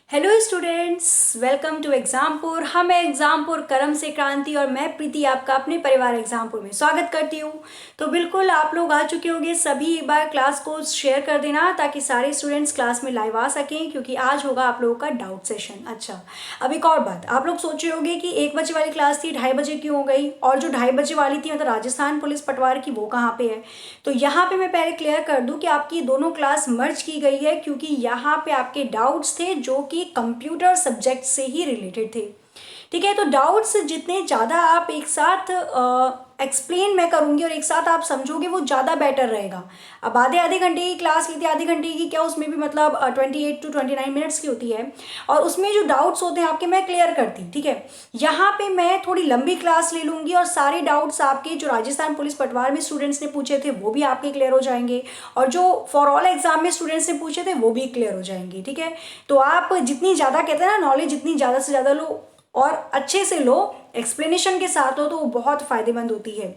Hello students, welcome to Exampur. हम हैं एग्जामपुर कर्म से क्रांति और मैं प्रीति आपका अपने परिवार एग्जामपुर में स्वागत करती हूँ। तो बिल्कुल आप लोग आ चुके होंगे, सभी एक बार क्लास को शेयर कर देना ताकि सारे स्टूडेंट्स क्लास में लाइव आ सकें, क्योंकि आज होगा आप लोगों का डाउट सेशन। अच्छा, अब एक और बात, आप लोग सोच रहे होंगे कि 1 बजे वाली क्लास थी 2:30 बजे क्यों हो गई, और जो 2:30 बजे वाली थी मतलब राजस्थान पुलिस पटवार की, वो कहाँ पे है। तो यहाँ पे मैं पहले क्लियर कर दूँ कि आपकी दोनों क्लास मर्ज की गई है, क्योंकि यहाँ पे आपके डाउट्स थे जो कि कंप्यूटर सब्जेक्ट से ही रिलेटेड थे। ठीक है, तो डाउट्स जितने ज़्यादा आप एक साथ एक्सप्लेन मैं करूँगी और एक साथ आप समझोगे वो ज़्यादा बेटर रहेगा। अब आधे आधे घंटे की क्लास ली थी, आधे घंटे की क्या, उसमें भी मतलब 28 to 29 मिनट्स की होती है, और उसमें जो डाउट्स होते हैं आपके मैं क्लियर करती। ठीक है, यहाँ पे मैं थोड़ी लंबी क्लास ले लूँगी और सारे डाउट्स आपके जो राजस्थान पुलिस पटवार में स्टूडेंट्स ने पूछे थे वो भी आपके क्लियर हो जाएंगे, और जो फॉर ऑल एग्जाम में स्टूडेंट्स ने पूछे थे वो भी क्लियर हो जाएंगे। ठीक है, तो आप जितनी ज़्यादा कहते हैं ना नॉलेज, जितनी ज़्यादा से ज़्यादा लो और अच्छे से लो, एक्सप्लेनेशन के साथ हो, तो वो बहुत फायदेमंद होती है।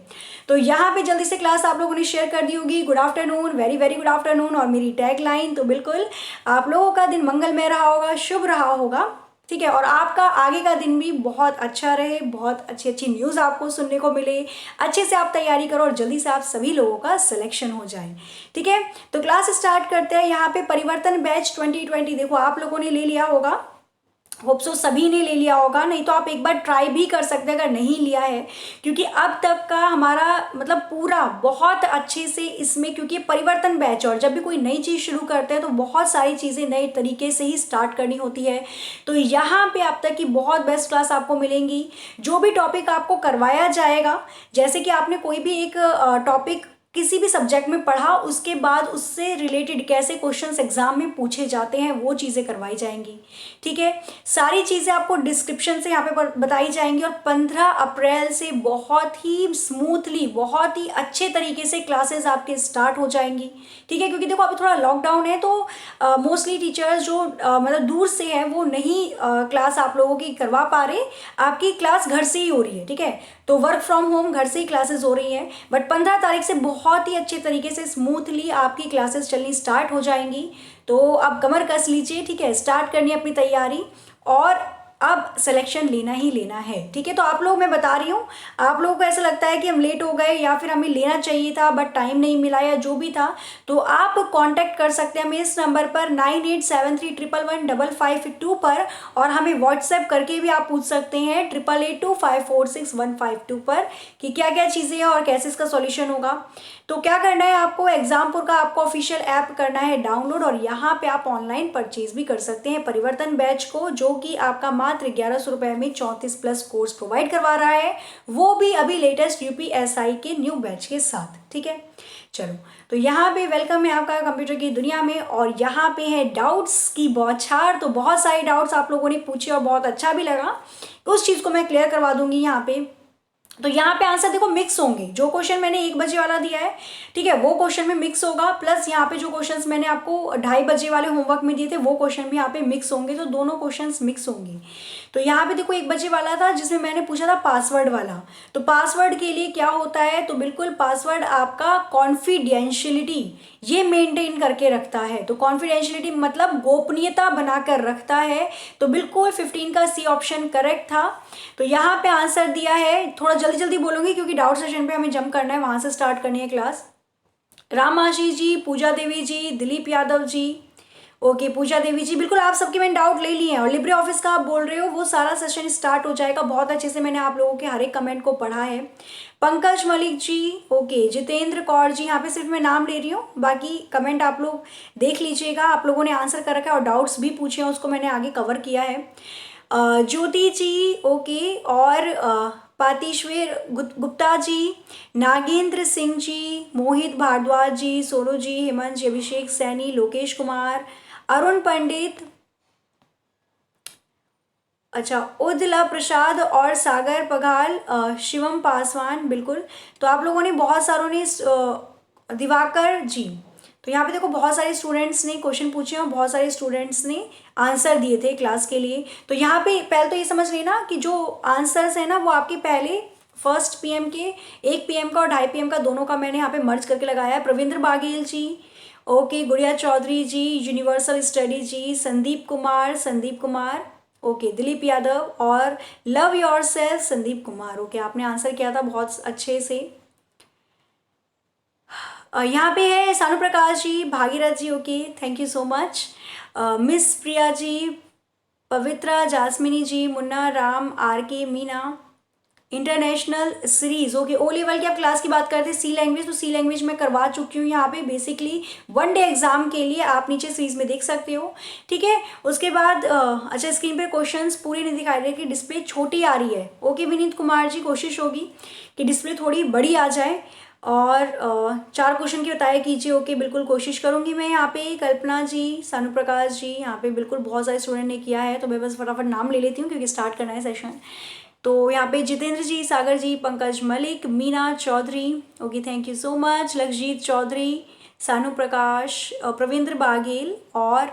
तो यहाँ पे जल्दी से क्लास आप लोगों ने शेयर कर दी होगी। Good afternoon, very very good afternoon, और मेरी टैग लाइन तो बिल्कुल आप लोगों का दिन मंगलमय रहा होगा, शुभ रहा होगा। ठीक है, और आपका आगे का दिन भी बहुत अच्छा रहे, बहुत अच्छी अच्छी न्यूज़ आपको सुनने को मिले, अच्छे से आप तैयारी करो और जल्दी से आप सभी लोगों का सिलेक्शन हो जाए। ठीक है, तो क्लास स्टार्ट करते हैं। यहाँ पे परिवर्तन बैच 2020 देखो आप लोगों ने ले लिया होगा, होप सो सभी ने ले लिया होगा, नहीं तो आप एक बार ट्राई भी कर सकते हैं अगर नहीं लिया है, क्योंकि अब तक का हमारा मतलब पूरा बहुत अच्छे से इसमें, क्योंकि परिवर्तन बैच और जब भी कोई नई चीज़ शुरू करते हैं तो बहुत सारी चीज़ें नए तरीके से ही स्टार्ट करनी होती है। तो यहाँ पे अब तक की बहुत बेस्ट क्लास आपको मिलेंगी। जो भी टॉपिक आपको करवाया जाएगा, जैसे कि आपने कोई भी एक टॉपिक किसी भी सब्जेक्ट में पढ़ा, उसके बाद उससे रिलेटेड कैसे क्वेश्चंस एग्जाम में पूछे जाते हैं वो चीज़ें करवाई जाएंगी। ठीक है, सारी चीज़ें आपको डिस्क्रिप्शन से यहाँ पे बताई जाएंगी, और 15 अप्रैल से बहुत ही स्मूथली, बहुत ही अच्छे तरीके से क्लासेस आपके स्टार्ट हो जाएंगी। ठीक है, क्योंकि देखो अभी थोड़ा लॉकडाउन है, तो मोस्टली टीचर्स जो मतलब दूर से हैं वो नहीं क्लास आप लोगों की करवा पा रहे, आपकी क्लास घर से ही हो रही है। ठीक है, तो वर्क फ्रॉम होम घर से ही क्लासेस हो रही हैं, बट 15 तारीख से बहुत ही अच्छे तरीके से स्मूथली आपकी क्लासेस चलनी स्टार्ट हो जाएंगी। तो अब कमर कस लीजिए, ठीक है, स्टार्ट करनी है अपनी तैयारी, और अब सिलेक्शन लेना ही लेना है। ठीक है, तो आप लोग, मैं बता रही हूँ, आप लोगों को ऐसा लगता है कि हम लेट हो गए या फिर हमें लेना चाहिए था बट टाइम नहीं मिला या जो भी था, तो आप कांटेक्ट कर सकते हैं हमें इस नंबर पर 9873111552 पर, और हमें व्हाट्सएप करके भी आप पूछ सकते हैं 8882546152 पर कि क्या क्या चीज़ें हैं और कैसे इसका सॉल्यूशन होगा। तो क्या करना है आपको, एग्जामपुर का आपको ऑफिशियल ऐप करना है डाउनलोड, और यहाँ पे आप ऑनलाइन परचेज भी कर सकते हैं परिवर्तन बैच को, जो कि आपका मात्र 1100 रुपये में 34+ कोर्स प्रोवाइड करवा रहा है, वो भी अभी लेटेस्ट यूपीएसआई के न्यू बैच के साथ। ठीक है, चलो, तो यहाँ पे वेलकम है आपका कंप्यूटर की दुनिया में, और यहाँ पे है डाउट्स की बौछार। तो बहुत सारे डाउट्स आप लोगों ने पूछे और बहुत अच्छा भी लगा, तो उस चीज़ को मैं क्लियर करवा दूंगी यहाँ पे। तो यहाँ पे आंसर देखो मिक्स होंगे, जो क्वेश्चन मैंने 1 बजे वाला दिया है, ठीक है, वो क्वेश्चन में मिक्स होगा, प्लस यहाँ पे जो क्वेश्चंस मैंने आपको 2:30 बजे वाले होमवर्क में दिए थे वो क्वेश्चन भी यहाँ पे मिक्स होंगे, तो दोनों क्वेश्चंस मिक्स होंगे। तो यहाँ पे देखो 1 बजे वाला था जिसमें मैंने पूछा था पासवर्ड वाला, तो पासवर्ड के लिए क्या होता है, तो बिल्कुल पासवर्ड आपका कॉन्फिडेंशियलिटी ये मेंटेन करके रखता है। तो कॉन्फिडेंशियलिटी मतलब गोपनीयता बनाकर रखता है, तो बिल्कुल 15 का सी ऑप्शन करेक्ट था। तो यहाँ पे आंसर दिया है, थोड़ा जल्दी जल्दी बोलूंगी क्योंकि डाउट सेशन पे हमें जंप करना है, वहां से स्टार्ट करनी है क्लास। राम आशीष जी, पूजा देवी जी, दिलीप यादव जी, ओके पूजा देवी जी, बिल्कुल आप सबके मैंने डाउट ले लिए हैं, और लिब्रे ऑफिस का आप बोल रहे हो वो सारा सेशन स्टार्ट हो जाएगा, बहुत अच्छे से मैंने आप लोगों के हर एक कमेंट को पढ़ा है। पंकज मलिक जी, ओके जितेंद्र कौर जी, यहाँ पे सिर्फ मैं नाम ले रही हूँ, बाकी कमेंट आप लोग देख लीजिएगा, आप लोगों ने आंसर कर रखा है और डाउट्स भी पूछे हैं, उसको मैंने आगे कवर किया है। ज्योति जी, ओके, और पातीश्वर गुप्ता जी, नागेंद्र सिंह जी, मोहित भारद्वाज जी, सोनू जी, हेमंत जी, अभिषेक सैनी, लोकेश कुमार, अरुण पंडित, अच्छा उदला प्रसाद और सागर पघाल, शिवम पासवान, बिल्कुल। तो आप लोगों ने बहुत सारों ने दिवाकर जी, तो यहाँ पे देखो बहुत सारे स्टूडेंट्स ने क्वेश्चन पूछे और बहुत सारे स्टूडेंट्स ने आंसर दिए थे क्लास के लिए। तो यहाँ पे पहले तो ये समझ लेना कि जो आंसर्स है ना वो आपके पहले 1 PM के, 1 PM का और 2:30 PM का, दोनों का मैंने यहाँ पे मर्ज करके लगाया है। Pravindra Baghel ji, okay, Gudiya Chaudhary ji, universal study ji, Sandeep Kumar, okay, Dilip Yadav और love yourself Sandeep Kumar. Okay, आपने आंसर किया था बहुत अच्छे से। यहाँ पे है Sanu Prakash ji, Bhagirath ji, okay, thank you so much. Miss Priya ji, Pavitra, Jasmini ji, Munna, Ram, R K, Meena, international series, okay, O level की आप क्लास की बात करते हैं, सी लैंग्वेज, तो सी लैंग्वेज में करवा चुकी हूँ यहाँ पे बेसिकली 1 डे एग्जाम के लिए, आप नीचे सीरीज में देख सकते हो, ठीक है। उसके बाद अच्छा, स्क्रीन पे क्वेश्चंस पूरे नहीं दिखाई दे कि डिस्प्ले छोटी आ रही है। ओके विनीत कुमार जी, कोशिश होगी कि डिस्प्ले थोड़ी बड़ी आ जाए और 4 क्वेश्चन की बताया कीजिए। ओके, बिल्कुल कोशिश करूंगी मैं। यहाँ पे कल्पना जी, सानू प्रकाश जी, यहाँ पे बिल्कुल बहुत सारे स्टूडेंट ने किया है, तो मैं बस फटाफट नाम ले लेती हूँ क्योंकि स्टार्ट करना है सेशन। तो यहाँ पे Jitendra ji, Sagar ji, Pankaj Malik, Meena Chaudhary, okay, thank you so much, Lakshjeet Chaudhary, Sanu Prakash, Pravindra Baghel और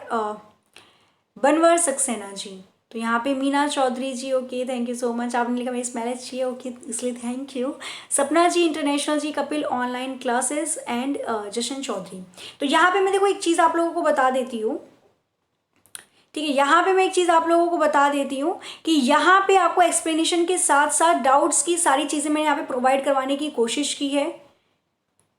बनवर सक्सेना जी। तो यहाँ पे Meena Chaudhary ji, okay, thank you so much, आपने लिखा मेरी स्मेल अच्छी है, ओके, इसलिए thank you. Sapna ji, international ji, Kapil online classes and Jashan Chaudhary. तो यहाँ पे मैं देखो एक चीज़ आप लोगों को बता देती हूँ, ठीक है, यहाँ पे मैं एक चीज़ आप लोगों को बता देती हूँ कि यहाँ पे आपको एक्सप्लेनेशन के साथ साथ डाउट्स की सारी चीज़ें मैंने यहाँ पे प्रोवाइड करवाने की कोशिश की है।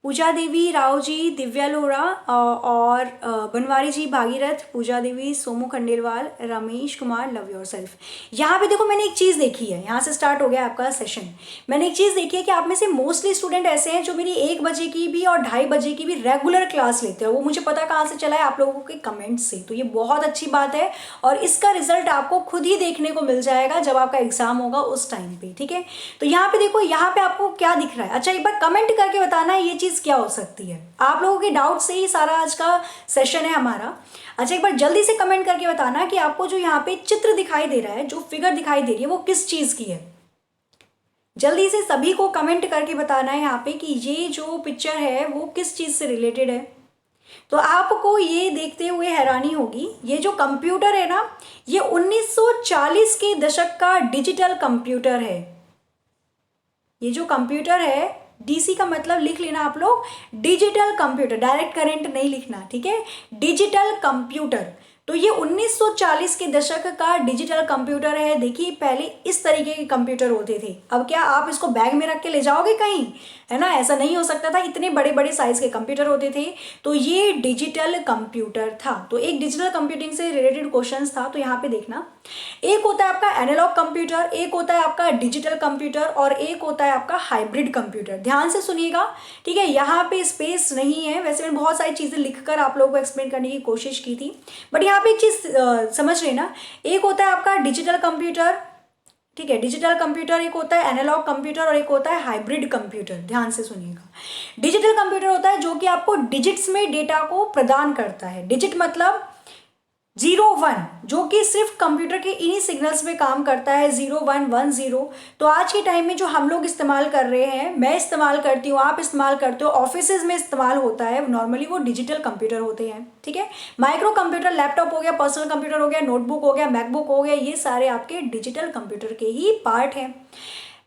पूजा देवी, राव जी, दिव्या लोहरा और Banwari ji, Bhagirath, Pooja Devi, Somu Khandelwal, Ramesh Kumar, love yourself. यहाँ पे देखो मैंने एक चीज़ देखी है, यहाँ से स्टार्ट हो गया आपका सेशन। मैंने एक चीज़ देखी है कि आप में से मोस्टली स्टूडेंट ऐसे हैं जो मेरी 1 बजे की भी और 2:30 बजे की भी रेगुलर क्लास लेते हैं। वो मुझे पता कहाँ से चला है, आप लोगों के कमेंट से। तो ये बहुत अच्छी बात है और इसका रिजल्ट आपको खुद ही देखने को मिल जाएगा जब आपका एग्जाम होगा उस टाइम पे, ठीक है। तो यहाँ पे देखो, यहाँ पे आपको क्या दिख रहा है। अच्छा, एक बार कमेंट करके बताना है ये चीज़ क्या हो सकती है। आप लोगों के डाउट से ही सारा आज का सेशन है हमारा। अच्छा, एक बार जल्दी से कमेंट करके बताना कि आपको जो यहाँ पे चित्र दिखाई दे रहा है, जो फिगर दिखाई दे रही है, वो किस चीज़ की है। जल्दी से सभी को कमेंट करके बताना है यहाँ पे कि ये जो पिक्चर है वो किस चीज़ से रिलेटेड है। तो आपको ये देखते हुए हैरानी होगी, ये जो कंप्यूटर है ना, ये 1940 के दशक का डिजिटल कंप्यूटर है। ये जो कंप्यूटर है, डीसी का मतलब लिख लेना आप लोग, डिजिटल कंप्यूटर, डायरेक्ट करंट नहीं लिखना, ठीक है, डिजिटल कंप्यूटर। तो ये 1940 के दशक का डिजिटल कंप्यूटर है। देखिए, पहले इस तरीके के कंप्यूटर होते थे। अब क्या आप इसको बैग में रख के ले जाओगे कहीं, है ना, ऐसा नहीं हो सकता था, इतने बड़े बड़े साइज के कंप्यूटर होते थे। तो ये डिजिटल कंप्यूटर था। तो एक डिजिटल कंप्यूटिंग से रिलेटेड क्वेश्चंस था, तो यहाँ पे देखना, एक होता है आपका एनालॉग कंप्यूटर, एक होता है आपका डिजिटल कंप्यूटर और एक होता है आपका हाइब्रिड कंप्यूटर। ध्यान से सुनिएगा, ठीक है, यहाँ पे स्पेस नहीं है। वैसे मैंने बहुत सारी चीज़ें लिखकर आप लोगों को एक्सप्लेन करने की कोशिश की थी, बट यहाँ पे एक चीज़ समझ लेना, एक होता है आपका डिजिटल कंप्यूटर, ठीक है, डिजिटल कंप्यूटर, एक होता है एनालॉग कंप्यूटर और एक होता है हाइब्रिड कंप्यूटर। ध्यान से सुनिएगा, डिजिटल कंप्यूटर होता है जो कि आपको डिजिट्स में डेटा को प्रदान करता है। डिजिट मतलब 0 1, जो कि सिर्फ कंप्यूटर के इन्हीं सिग्नल्स में काम करता है, 0 1 1 0। तो आज के टाइम में जो हम लोग इस्तेमाल कर रहे हैं, मैं इस्तेमाल करती हूँ, आप इस्तेमाल करते हो, ऑफिसेज में इस्तेमाल होता है नॉर्मली, वो डिजिटल कंप्यूटर होते हैं, ठीक है। माइक्रो कंप्यूटर, लैपटॉप हो गया, पर्सनल कंप्यूटर हो गया, नोटबुक हो गया, मैकबुक हो गया, ये सारे आपके डिजिटल कंप्यूटर के ही पार्ट हैं।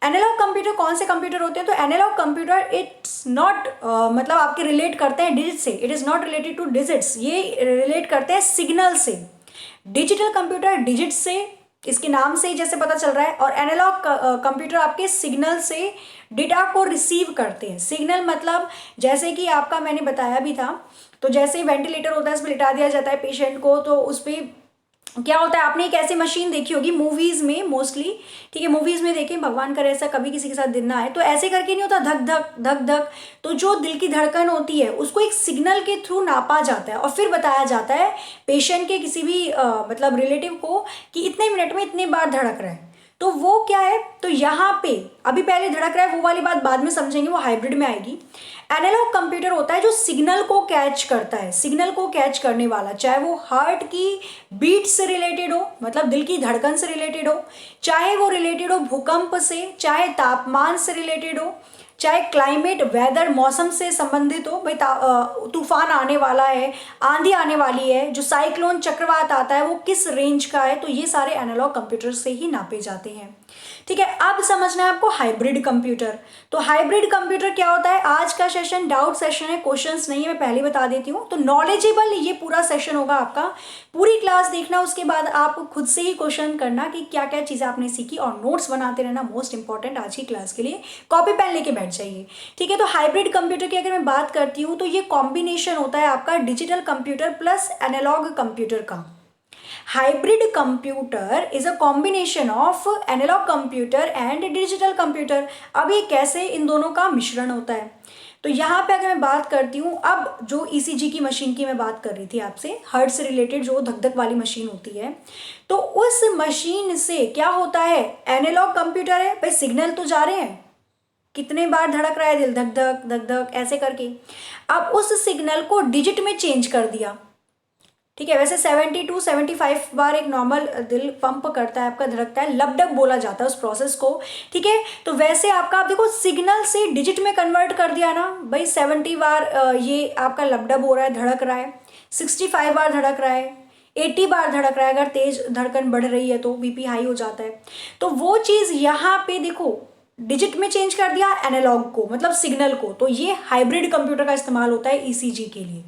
एनालॉग कंप्यूटर कौन से कंप्यूटर होते हैं? तो एनालॉग कंप्यूटर इट्स नॉट मतलब आपके रिलेट करते हैं डिजिट से, it is not related two digits, ये रिलेट करते हैं सिग्नल से। डिजिटल कंप्यूटर डिजिट से, इसके नाम से ही जैसे पता चल रहा है, और एनालॉग कंप्यूटर आपके सिग्नल से डेटा को रिसीव करते हैं। सिग्नल मतलब जैसे कि आपका मैंने बताया भी था, तो जैसे वेंटिलेटर होता है, इस पर लिटा दिया जाता है पेशेंट को, तो उस पर क्या होता है, आपने एक ऐसी मशीन देखी होगी मूवीज में मोस्टली, ठीक है, मूवीज में देखें, भगवान करे ऐसा कभी किसी के साथ दिन ना आए, तो ऐसे करके नहीं होता, धक धक धक धक। तो जो दिल की धड़कन होती है उसको एक सिग्नल के थ्रू नापा जाता है और फिर बताया जाता है पेशेंट के किसी भी मतलब रिलेटिव को कि इतने मिनट में इतने बार धड़क रहा है। तो वो क्या है, तो यहाँ पे अभी पहले धड़क रहा है, वो वाली बात बाद में समझेंगे, वो हाइब्रिड में आएगी। एनालॉग कंप्यूटर होता है जो सिग्नल को कैच करता है, सिग्नल को कैच करने वाला, चाहे वो हार्ट की बीट से रिलेटेड हो, मतलब दिल की धड़कन से रिलेटेड हो, चाहे वो रिलेटेड हो भूकंप से, चाहे तापमान से रिलेटेड हो, चाहे क्लाइमेट वेदर मौसम से संबंधित हो, भाई तूफान आने वाला है, आंधी आने वाली है, जो साइक्लोन चक्रवात आता है वो किस रेंज का है, तो ये सारे एनालॉग कंप्यूटर से ही नापे जाते हैं। ठीक है, अब समझना है आपको हाइब्रिड कंप्यूटर। तो हाइब्रिड कंप्यूटर क्या होता है, आज का सेशन डाउट सेशन है, क्वेश्चंस नहीं है, मैं पहले बता देती हूँ। तो नॉलेजेबल ये पूरा सेशन होगा आपका, पूरी क्लास देखना, उसके बाद आप खुद से ही क्वेश्चन करना कि क्या क्या चीज़ें आपने सीखी, और नोट्स बनाते रहना, मोस्ट इंपॉर्टेंट आज की क्लास के लिए कॉपी पेन लेके बैठ जाइए। ठीक है, तो हाइब्रिड कंप्यूटर की अगर मैं बात करती हूँ तो ये कॉम्बिनेशन होता है आपका digital computer plus analogue computer का। Hybrid computer is a combination of analogue computer and digital computer. अब ये कैसे इन दोनों का मिश्रण होता है, तो यहाँ पे अगर मैं बात करती हूँ, अब जो ईसीजी की मशीन की मैं बात कर रही थी आपसे, हार्ट से रिलेटेड जो धक धक वाली मशीन होती है, तो उस मशीन से क्या होता है, एनालॉग कंप्यूटर है, भाई सिग्नल तो जा रहे हैं, कितने बार धड़क रहा है दिल, धक धक धक धक ऐसे करके। अब उस सिग्नल को डिजिट में चेंज कर दिया। ठीक है, वैसे 70 to 75 बार एक नॉर्मल दिल पंप करता है, आपका धड़कता है, लबडब बोला जाता है उस प्रोसेस को। ठीक है, तो वैसे आपका आप देखो सिग्नल से डिजिट में कन्वर्ट कर दिया ना भाई, 70 बार ये आपका लबडब हो रहा है, धड़क रहा है, 65 बार धड़क रहा है, 80 बार धड़क रहा है, अगर तेज धड़कन बढ़ रही है तो बीपी हाई हो जाता है। तो वो चीज़ यहाँ पे देखो डिजिट में चेंज कर दिया एनालॉग को, मतलब सिग्नल को, तो ये हाइब्रिड कंप्यूटर का इस्तेमाल होता है ईसीजी के लिए।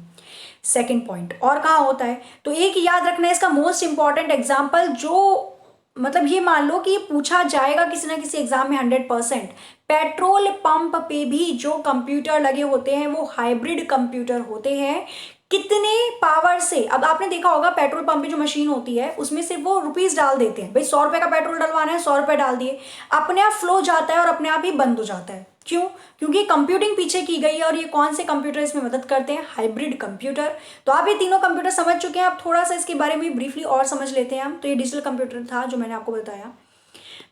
सेकेंड पॉइंट और कहाँ होता है, तो एक याद रखना है इसका मोस्ट इंपॉर्टेंट एग्जाम्पल, जो मतलब ये मान लो कि ये पूछा जाएगा किसी ना किसी एग्जाम में 100%, पेट्रोल पंप पे भी जो कंप्यूटर लगे होते हैं वो हाइब्रिड कंप्यूटर होते हैं। कितने पावर से, अब आपने देखा होगा पेट्रोल पंप पे जो मशीन होती है उसमें सिर्फ वो रुपीस डाल देते हैं, भाई 100 रुपए का पेट्रोल डलवाना है, 100 रुपए डाल दिए, अपने आप फ्लो जाता है और अपने आप ही बंद हो जाता है। क्यों? क्योंकि कंप्यूटिंग पीछे की गई है, और ये कौन से कंप्यूटर इसमें मदद करते हैं, हाइब्रिड कंप्यूटर। तो आप ये तीनों कंप्यूटर समझ चुके हैं, आप थोड़ा सा इसके बारे में ब्रीफली और समझ लेते हैं हम। तो ये डिजिटल कंप्यूटर था जो मैंने आपको बताया।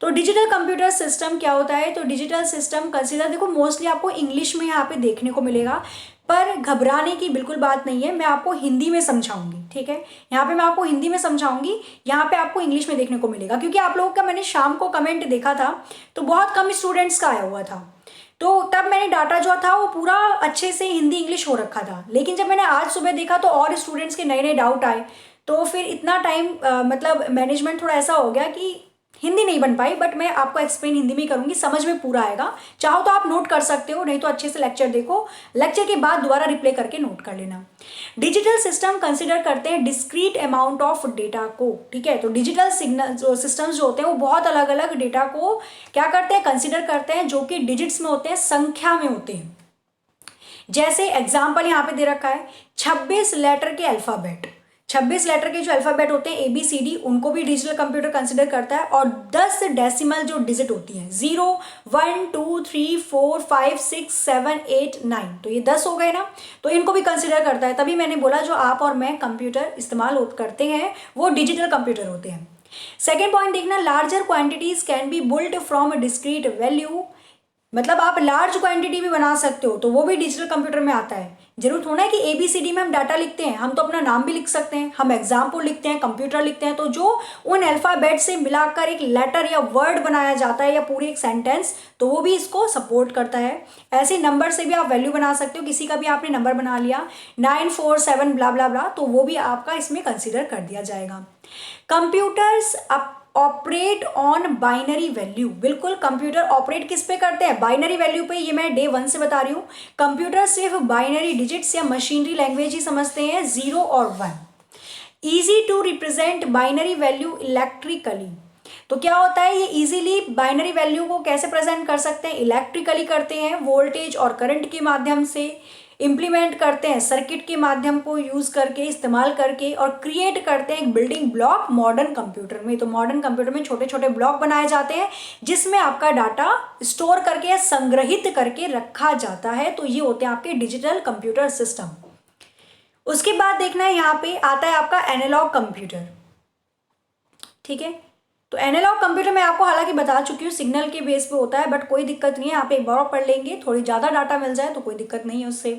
तो डिजिटल कंप्यूटर सिस्टम क्या होता है, तो डिजिटल सिस्टम कंसीडर, देखो मोस्टली आपको इंग्लिश में यहाँ पे देखने को मिलेगा, पर घबराने की बिल्कुल बात नहीं है, मैं आपको हिंदी में समझाऊंगी। ठीक है, यहाँ पे मैं आपको हिंदी में समझाऊंगी, यहाँ पे आपको इंग्लिश में देखने को मिलेगा, क्योंकि आप लोगों का मैंने शाम को कमेंट देखा था तो बहुत कम स्टूडेंट्स का आया हुआ था, तो तब मैंने डाटा जो था वो पूरा अच्छे से हिंदी इंग्लिश हो रखा था। लेकिन जब मैंने आज सुबह देखा तो और स्टूडेंट्स के नए नए डाउट आए, तो फिर इतना टाइम मतलब मैनेजमेंट थोड़ा ऐसा हो गया कि हिंदी नहीं बन पाई, बट मैं आपको एक्सप्लेन हिंदी में करूंगी, समझ में पूरा आएगा। चाहो तो आप नोट कर सकते हो, नहीं तो अच्छे से लेक्चर देखो, लेक्चर के बाद दोबारा रिप्ले करके नोट कर लेना। डिजिटल सिस्टम कंसिडर करते हैं डिस्क्रीट अमाउंट ऑफ डेटा को। ठीक है, तो डिजिटल सिग्नल जो सिस्टम्स जो होते हैं वो बहुत अलग अलग डेटा को क्या करते हैं, कंसिडर करते हैं, जो कि डिजिट्स में होते हैं, संख्या में होते हैं। जैसे एग्जाम्पल यहाँ पे दे रखा है 26 लेटर के अल्फाबेट, 26 लेटर के जो अल्फाबेट होते हैं ABCD, उनको भी डिजिटल कंप्यूटर कंसिडर करता है। और 10 डेसिमल जो डिजिट होती हैं, 0 1 2 3 4 5 6 7 8 9, तो ये 10 हो गए ना, तो इनको भी कंसिडर करता है। तभी मैंने बोला जो आप और मैं कंप्यूटर इस्तेमाल करते हैं वो डिजिटल कंप्यूटर होते हैं। सेकेंड पॉइंट देखना, larger quantities can be built from discrete value, मतलब आप लार्ज क्वांटिटी भी बना सकते हो, तो वो भी डिजिटल कंप्यूटर में आता है। जरूरत होना है कि ABCD में हम डाटा लिखते हैं, हम तो अपना नाम भी लिख सकते हैं, हम एग्जाम्पल लिखते हैं, कंप्यूटर लिखते हैं, तो जो उन अल्फाबेट से मिलाकर एक लेटर या वर्ड बनाया जाता है या पूरी एक सेंटेंस, तो वो भी इसको सपोर्ट करता है। ऐसे नंबर से भी आप वैल्यू बना सकते हो, किसी का भी आपने नंबर बना लिया 9 4 7 ब्ला ब्ला ब्ला, तो वो भी आपका इसमें कंसिडर कर दिया जाएगा। Computers operate on binary value, बिल्कुल कंप्यूटर ऑपरेट किस पे करते हैं, बाइनरी वैल्यू पे। ये मैं डे 1 से बता रही हूँ। कंप्यूटर सिर्फ बाइनरी डिजिट्स या मशीनरी लैंग्वेज ही समझते हैं, 0 और 1। Easy to represent binary value electrically, तो क्या होता है, ये इजीली बाइनरी वैल्यू को कैसे प्रेजेंट कर सकते हैं, इलेक्ट्रिकली करते हैं, वोल्टेज और करंट के माध्यम से इम्प्लीमेंट करते हैं, सर्किट के माध्यम को यूज करके, इस्तेमाल करके, और क्रिएट करते हैं एक बिल्डिंग ब्लॉक मॉडर्न कंप्यूटर में। तो मॉडर्न कंप्यूटर में छोटे छोटे ब्लॉक बनाए जाते हैं जिसमें आपका डाटा स्टोर करके या संग्रहित करके रखा जाता है, तो ये होते हैं आपके डिजिटल कंप्यूटर सिस्टम। उसके बाद देखना है यहाँ पे आता है आपका एनालॉग कंप्यूटर। ठीक है, तो एनालॉग कंप्यूटर मैं आपको हालांकि बता चुकी हूँ सिग्नल के बेस पे होता है, बट कोई दिक्कत नहीं है, आप एक बार और पढ़ लेंगे, थोड़ी ज़्यादा डाटा मिल जाए तो कोई दिक्कत नहीं है उससे।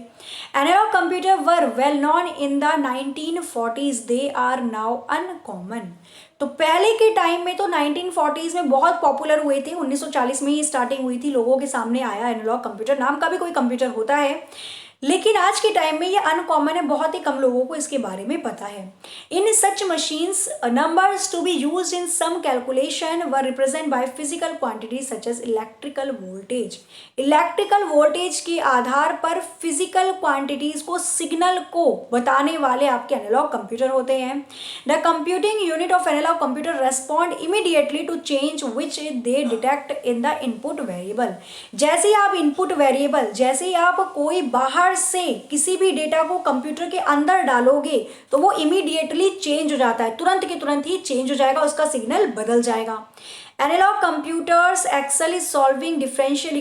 Analogue computer were well known in the 1940s, they are now uncommon. तो पहले के टाइम में तो 1940s में बहुत पॉपुलर हुए थे, 1940 में ही स्टार्टिंग हुई थी, लोगों के सामने आया एनालॉग कंप्यूटर नाम का भी कोई कंप्यूटर होता है, लेकिन आज के टाइम में ये अनकॉमन है, बहुत ही कम लोगों को इसके बारे में पता है। In such machines numbers to be used in some calculation were represent by physical quantity such as electrical voltage. Electrical voltage के आधार पर फिजिकल क्वांटिटीज को, सिग्नल को बताने वाले आपके एनालॉग कंप्यूटर होते हैं। The computing unit of analogue computer respond immediately to change which they detect in the input variable. जैसे ही आप इनपुट वेरिएबल, जैसे ही आप कोई बाहर से किसी भी डेटा को कंप्यूटर के अंदर डालोगे तो वो इमीडिएटली चेंज हो जाता है, तुरंत के तुरंत ही चेंज हो जाएगा, उसका सिग्नल बदल जाएगा। Analogue computers excel is solving differential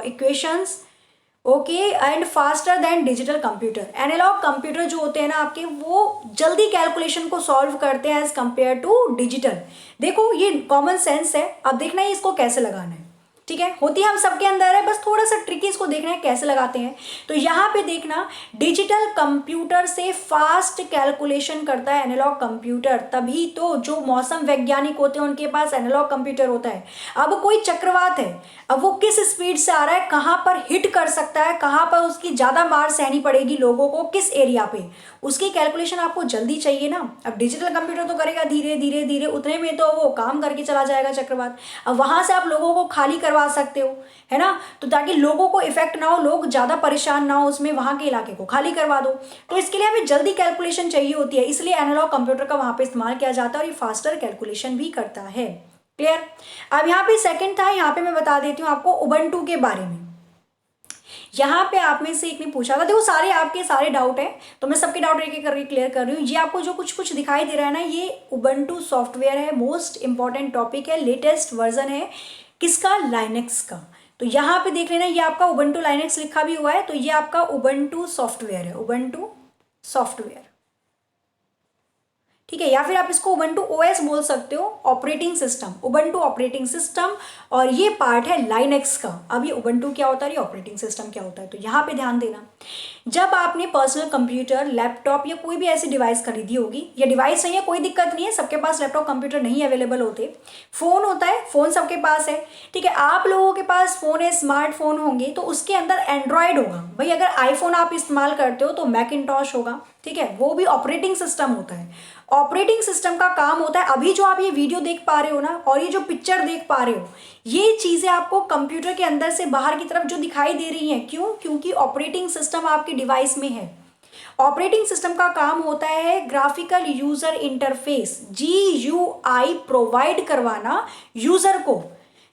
equations okay and faster than digital computer. Analogue computer जो होते हैं ना आपके, वो जल्दी कैलकुलेशन को सॉल्व करते हैं एज कंपेयर टू डिजिटल। देखो ये कॉमन सेंस है, अब देखना है इसको कैसे लगाना है, ठीक है, होती हम सबके अंदर है, बस थोड़ा सा ट्रिकी इसको देखना है कैसे लगाते हैं। तो यहाँ पे देखना, डिजिटल कंप्यूटर से फास्ट कैलकुलेशन करता है एनालॉग कंप्यूटर, तभी तो जो मौसम वैज्ञानिक होते हैं उनके पास एनालॉग कंप्यूटर होता है। अब कोई चक्रवात है, अब वो किस स्पीड से आ रहा है, कहाँ पर हिट कर सकता है, कहाँ पर उसकी ज़्यादा मार सहनी पड़ेगी लोगों को, किस एरिया पे, उसकी कैलकुलेशन आपको जल्दी चाहिए ना। अब डिजिटल कंप्यूटर तो करेगा धीरे धीरे धीरे, उतने में तो वो काम करके चला जाएगा चक्रवात। अब वहाँ से आप लोगों को खाली करवा सकते हो, है ना, तो ताकि लोगों को इफेक्ट ना हो, लोग ज़्यादा परेशान ना हो उसमें, वहाँ के इलाके को खाली करवा दो। तो इसके लिए हमें जल्दी कैलकुलेशन चाहिए होती है, इसलिए एनालॉग कंप्यूटर का वहाँ पे इस्तेमाल किया जाता है और ये फास्टर कैलकुलेशन भी करता है। क्लियर। अब यहाँ पे सेकंड था, यहाँ पे मैं बता देती हूँ आपको उबंटू के बारे में। यहाँ पे आप में से एक ने पूछा था, देखो सारे आपके सारे डाउट हैं तो मैं सबके डाउट एक एक करके क्लियर कर रही हूँ। ये आपको जो कुछ कुछ दिखाई दे रहा है ना, ये उबंटू सॉफ्टवेयर है, मोस्ट इंपॉर्टेंट टॉपिक है, लेटेस्ट वर्जन है किसका, लाइनेक्स का। तो यहाँ पे देख लेना, ये आपका उबंटू लाइनेक्स लिखा भी हुआ है, तो ये आपका उबंटू सॉफ्टवेयर है, उबंटू सॉफ्टवेयर, ठीक है, या फिर आप इसको उबंटू ओएस बोल सकते हो, operating system, Ubuntu operating system, और ये पार्ट है लाइनेक्स का। अब ये उबंटू क्या होता है, ये ऑपरेटिंग सिस्टम क्या होता है, तो यहाँ पे ध्यान देना। जब आपने पर्सनल कंप्यूटर, लैपटॉप या कोई भी ऐसी डिवाइस खरीदी होगी, या डिवाइस नहीं है कोई दिक्कत नहीं है, सबके पास लैपटॉप कंप्यूटर नहीं अवेलेबल होते, फोन होता है, फोन सबके पास है, ठीक है, आप लोगों के पास फोन है, स्मार्टफोन होंगे, तो उसके अंदर एंड्रॉयड होगा। भाई अगर आईफोन आप इस्तेमाल करते हो तो मैकिंटॉश होगा, ठीक है, वो भी ऑपरेटिंग सिस्टम होता है। ऑपरेटिंग सिस्टम का काम होता है, अभी जो आप ये वीडियो देख पा रहे हो ना, और ये जो पिक्चर देख पा रहे हो, ये चीज़ें आपको कंप्यूटर के अंदर से बाहर की तरफ जो दिखाई दे रही हैं, क्यों, क्योंकि ऑपरेटिंग सिस्टम आपकी डिवाइस में है। ऑपरेटिंग सिस्टम का काम होता है graphical user interface, GUI provide करवाना यूजर को,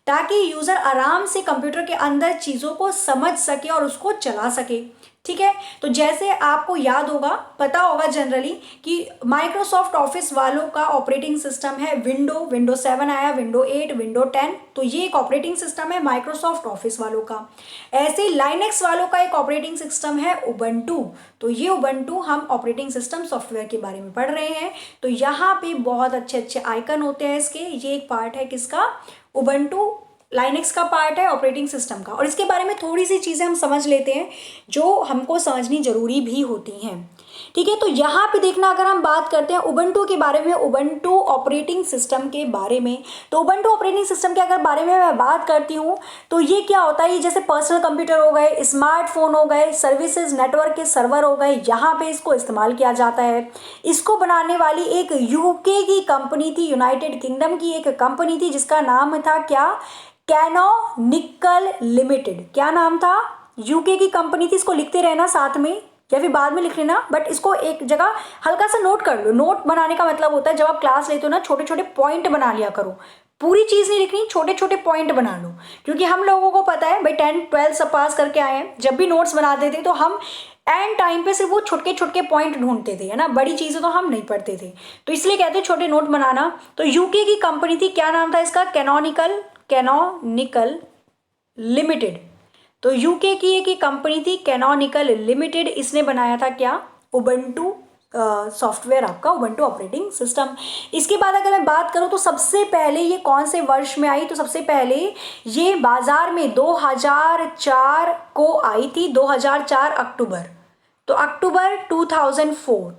ताकि यूजर आराम से कंप्यूटर के अंदर चीज़ों को समझ सके और उसको चला सके, ठीक है। तो जैसे आपको याद होगा, पता होगा जनरली कि माइक्रोसॉफ्ट ऑफिस वालों का ऑपरेटिंग सिस्टम है विंडो 7 आया, विंडो 8, विंडो 10, तो ये एक ऑपरेटिंग सिस्टम है माइक्रोसॉफ्ट ऑफिस वालों का। ऐसे लाइनेक्स वालों का एक ऑपरेटिंग सिस्टम है उबंटू। तो ये उबंटू हम ऑपरेटिंग सिस्टम सॉफ्टवेयर के बारे में पढ़ रहे हैं। तो यहाँ पे बहुत अच्छे अच्छे आइकन होते हैं इसके, ये एक पार्ट है किसका, उबंटू लाइनेक्स का पार्ट है ऑपरेटिंग सिस्टम का। और इसके बारे में थोड़ी सी चीज़ें हम समझ लेते हैं जो हमको समझनी जरूरी भी होती हैं, ठीक है। तो यहाँ पे देखना, अगर हम बात करते हैं उबंटू के बारे में, उबंटू ऑपरेटिंग सिस्टम के बारे में, तो उबंटू ऑपरेटिंग सिस्टम के अगर बारे में मैं बात करती हूँ तो ये क्या होता है, ये जैसे पर्सनल कंप्यूटर हो गए, स्मार्टफोन हो गए, सर्विसेज नेटवर्क के सर्वर हो गए, यहाँ पे इसको इस्तेमाल किया जाता है। इसको बनाने वाली एक यूके की कंपनी थी, यूनाइटेड किंगडम की एक कंपनी थी, जिसका नाम था क्या, कैनोनिकल लिमिटेड। क्या नाम था, यूके की कंपनी थी। इसको लिखते रहना साथ में या फिर बाद में लिख लेना, बट इसको एक जगह हल्का सा नोट कर लो। नोट बनाने का मतलब होता है जब आप क्लास लेते हो ना, छोटे छोटे पॉइंट बना लिया करो, पूरी चीज़ नहीं लिखनी, छोटे छोटे पॉइंट बना लो। क्योंकि हम लोगों को पता है भाई 10th 12th सब पास करके आए हैं, जब भी नोट्स बनाते थे तो हम एंड टाइम पे सिर्फ वो छोटे छोटे पॉइंट ढूंढते थे, है ना, बड़ी चीज़ें तो हम नहीं पढ़ते थे। तो इसलिए कहते हैं छोटे नोट बनाना। तो यूके की कंपनी थी, क्या नाम था इसका, कैनोनिकल लिमिटेड। तो यूके की एक ही कंपनी थी कैनोनिकल लिमिटेड, इसने बनाया था क्या, उबंटू सॉफ्टवेयर आपका उबंटू ऑपरेटिंग सिस्टम। इसके बाद अगर मैं बात करूँ तो सबसे पहले ये कौन से वर्ष में आई, तो सबसे पहले ये बाजार में 2004 को आई थी, 2004 अक्टूबर। तो अक्टूबर 2004,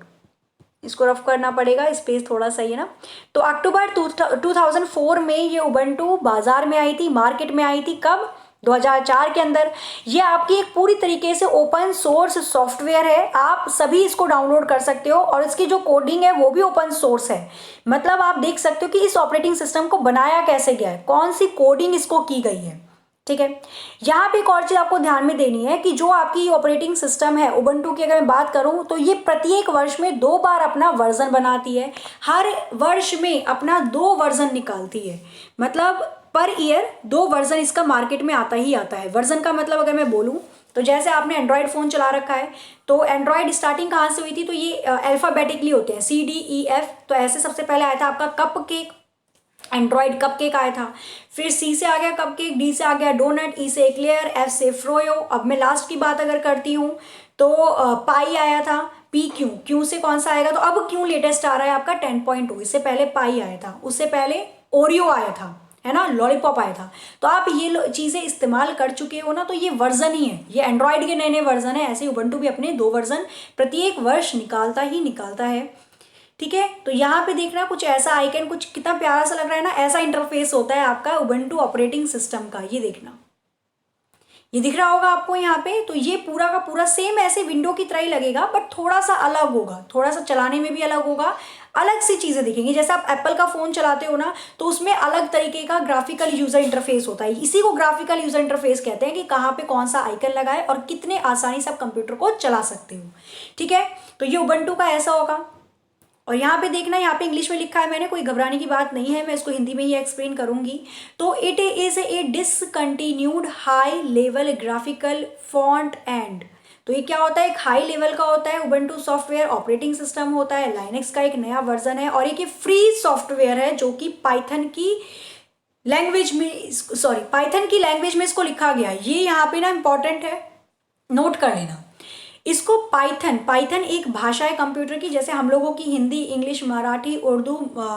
इसको रफ करना पड़ेगा, स्पेस थोड़ा सा ही है ना। तो अक्टूबर 2004 में ये उबंटू बाजार में आई थी, मार्केट में आई थी। कब? 2004 के अंदर। ये आपकी एक पूरी तरीके से ओपन सोर्स सॉफ्टवेयर है, आप सभी इसको डाउनलोड कर सकते हो और इसकी जो कोडिंग है वो भी ओपन सोर्स है। मतलब आप देख सकते हो कि इस ऑपरेटिंग सिस्टम को बनाया कैसे गया है, कौन सी कोडिंग इसको की गई है। ठीक है, यहाँ पे एक और चीज़ आपको ध्यान में देनी है कि जो आपकी ऑपरेटिंग सिस्टम है उबंटू की, अगर मैं बात करूँ तो ये प्रत्येक वर्ष में 2 बार अपना वर्जन बनाती है, हर वर्ष में अपना 2 वर्जन निकालती है। मतलब पर ईयर 2 वर्जन इसका मार्केट में आता ही आता है। वर्जन का मतलब अगर मैं बोलूँ तो जैसे आपने एंड्रॉयड फ़ोन चला रखा है तो एंड्रॉयड स्टार्टिंग कहाँ से हुई थी, तो ये अल्फ़ाबेटिकली होते हैं CDEF। तो ऐसे सबसे पहले आया था आपका cup cake, Android cup cake आया था। फिर C से आ गया कप केक, D से आ गया डोनट, E से एक्लेयर, F से फ्रोयो। अब मैं लास्ट की बात अगर करती हूँ तो पाई आया था, Q से कौन सा आएगा, तो अब क्यों लेटेस्ट आ रहा है आपका 10.2। इससे पहले पाई आया था, उससे पहले ओरियो आया था, है ना, लॉलीपॉप आया था। तो आप ये चीज़ें इस्तेमाल कर चुके हो ना, तो ये वर्जन ही है, ये एंड्रॉयड के नए नए वर्जन है। ऐसे ही उबंटू भी अपने 2 वर्जन प्रत्येक वर्ष निकालता ही निकालता है। ठीक है, तो यहाँ पे देखना कुछ ऐसा आइकन, कुछ कितना प्यारा सा लग रहा है ना, ऐसा इंटरफेस होता है आपका उबंटू ऑपरेटिंग सिस्टम का। ये देखना, ये दिख रहा होगा आपको यहाँ पे। तो ये पूरा का पूरा सेम ऐसे विंडो की तरह ही लगेगा, बट थोड़ा सा अलग होगा, थोड़ा सा चलाने में भी अलग होगा, अलग सी चीज़ें दिखेंगी। जैसे आप एप्पल का फ़ोन चलाते हो ना, तो उसमें अलग तरीके का ग्राफिकल यूज़र इंटरफेस होता है। इसी को ग्राफिकल यूज़र इंटरफेस कहते हैं कि कहाँ पे कौन सा आइकन लगा है और कितने आसानी से आप कंप्यूटर को चला सकते हो। ठीक है, तो ये उबंटू का ऐसा होगा। और यहाँ पे देखना, यहाँ पे इंग्लिश में लिखा है मैंने, कोई घबराने की बात नहीं है, मैं इसको हिंदी में ही एक्सप्लेन करूँगी। तो it is a discontinued high level graphical font and. तो ये क्या होता है, एक हाई लेवल का होता है उबंटू सॉफ्टवेयर ऑपरेटिंग सिस्टम होता है, लाइनक्स का एक नया वर्जन है और एक ये फ्री सॉफ्टवेयर है जो कि पाइथन की लैंग्वेज में इसको लिखा गया है। ये यहाँ पे ना इंपॉर्टेंट है, नोट कर लेना इसको। पाइथन एक भाषा है कंप्यूटर की, जैसे हम लोगों की हिंदी, इंग्लिश, मराठी, उर्दू,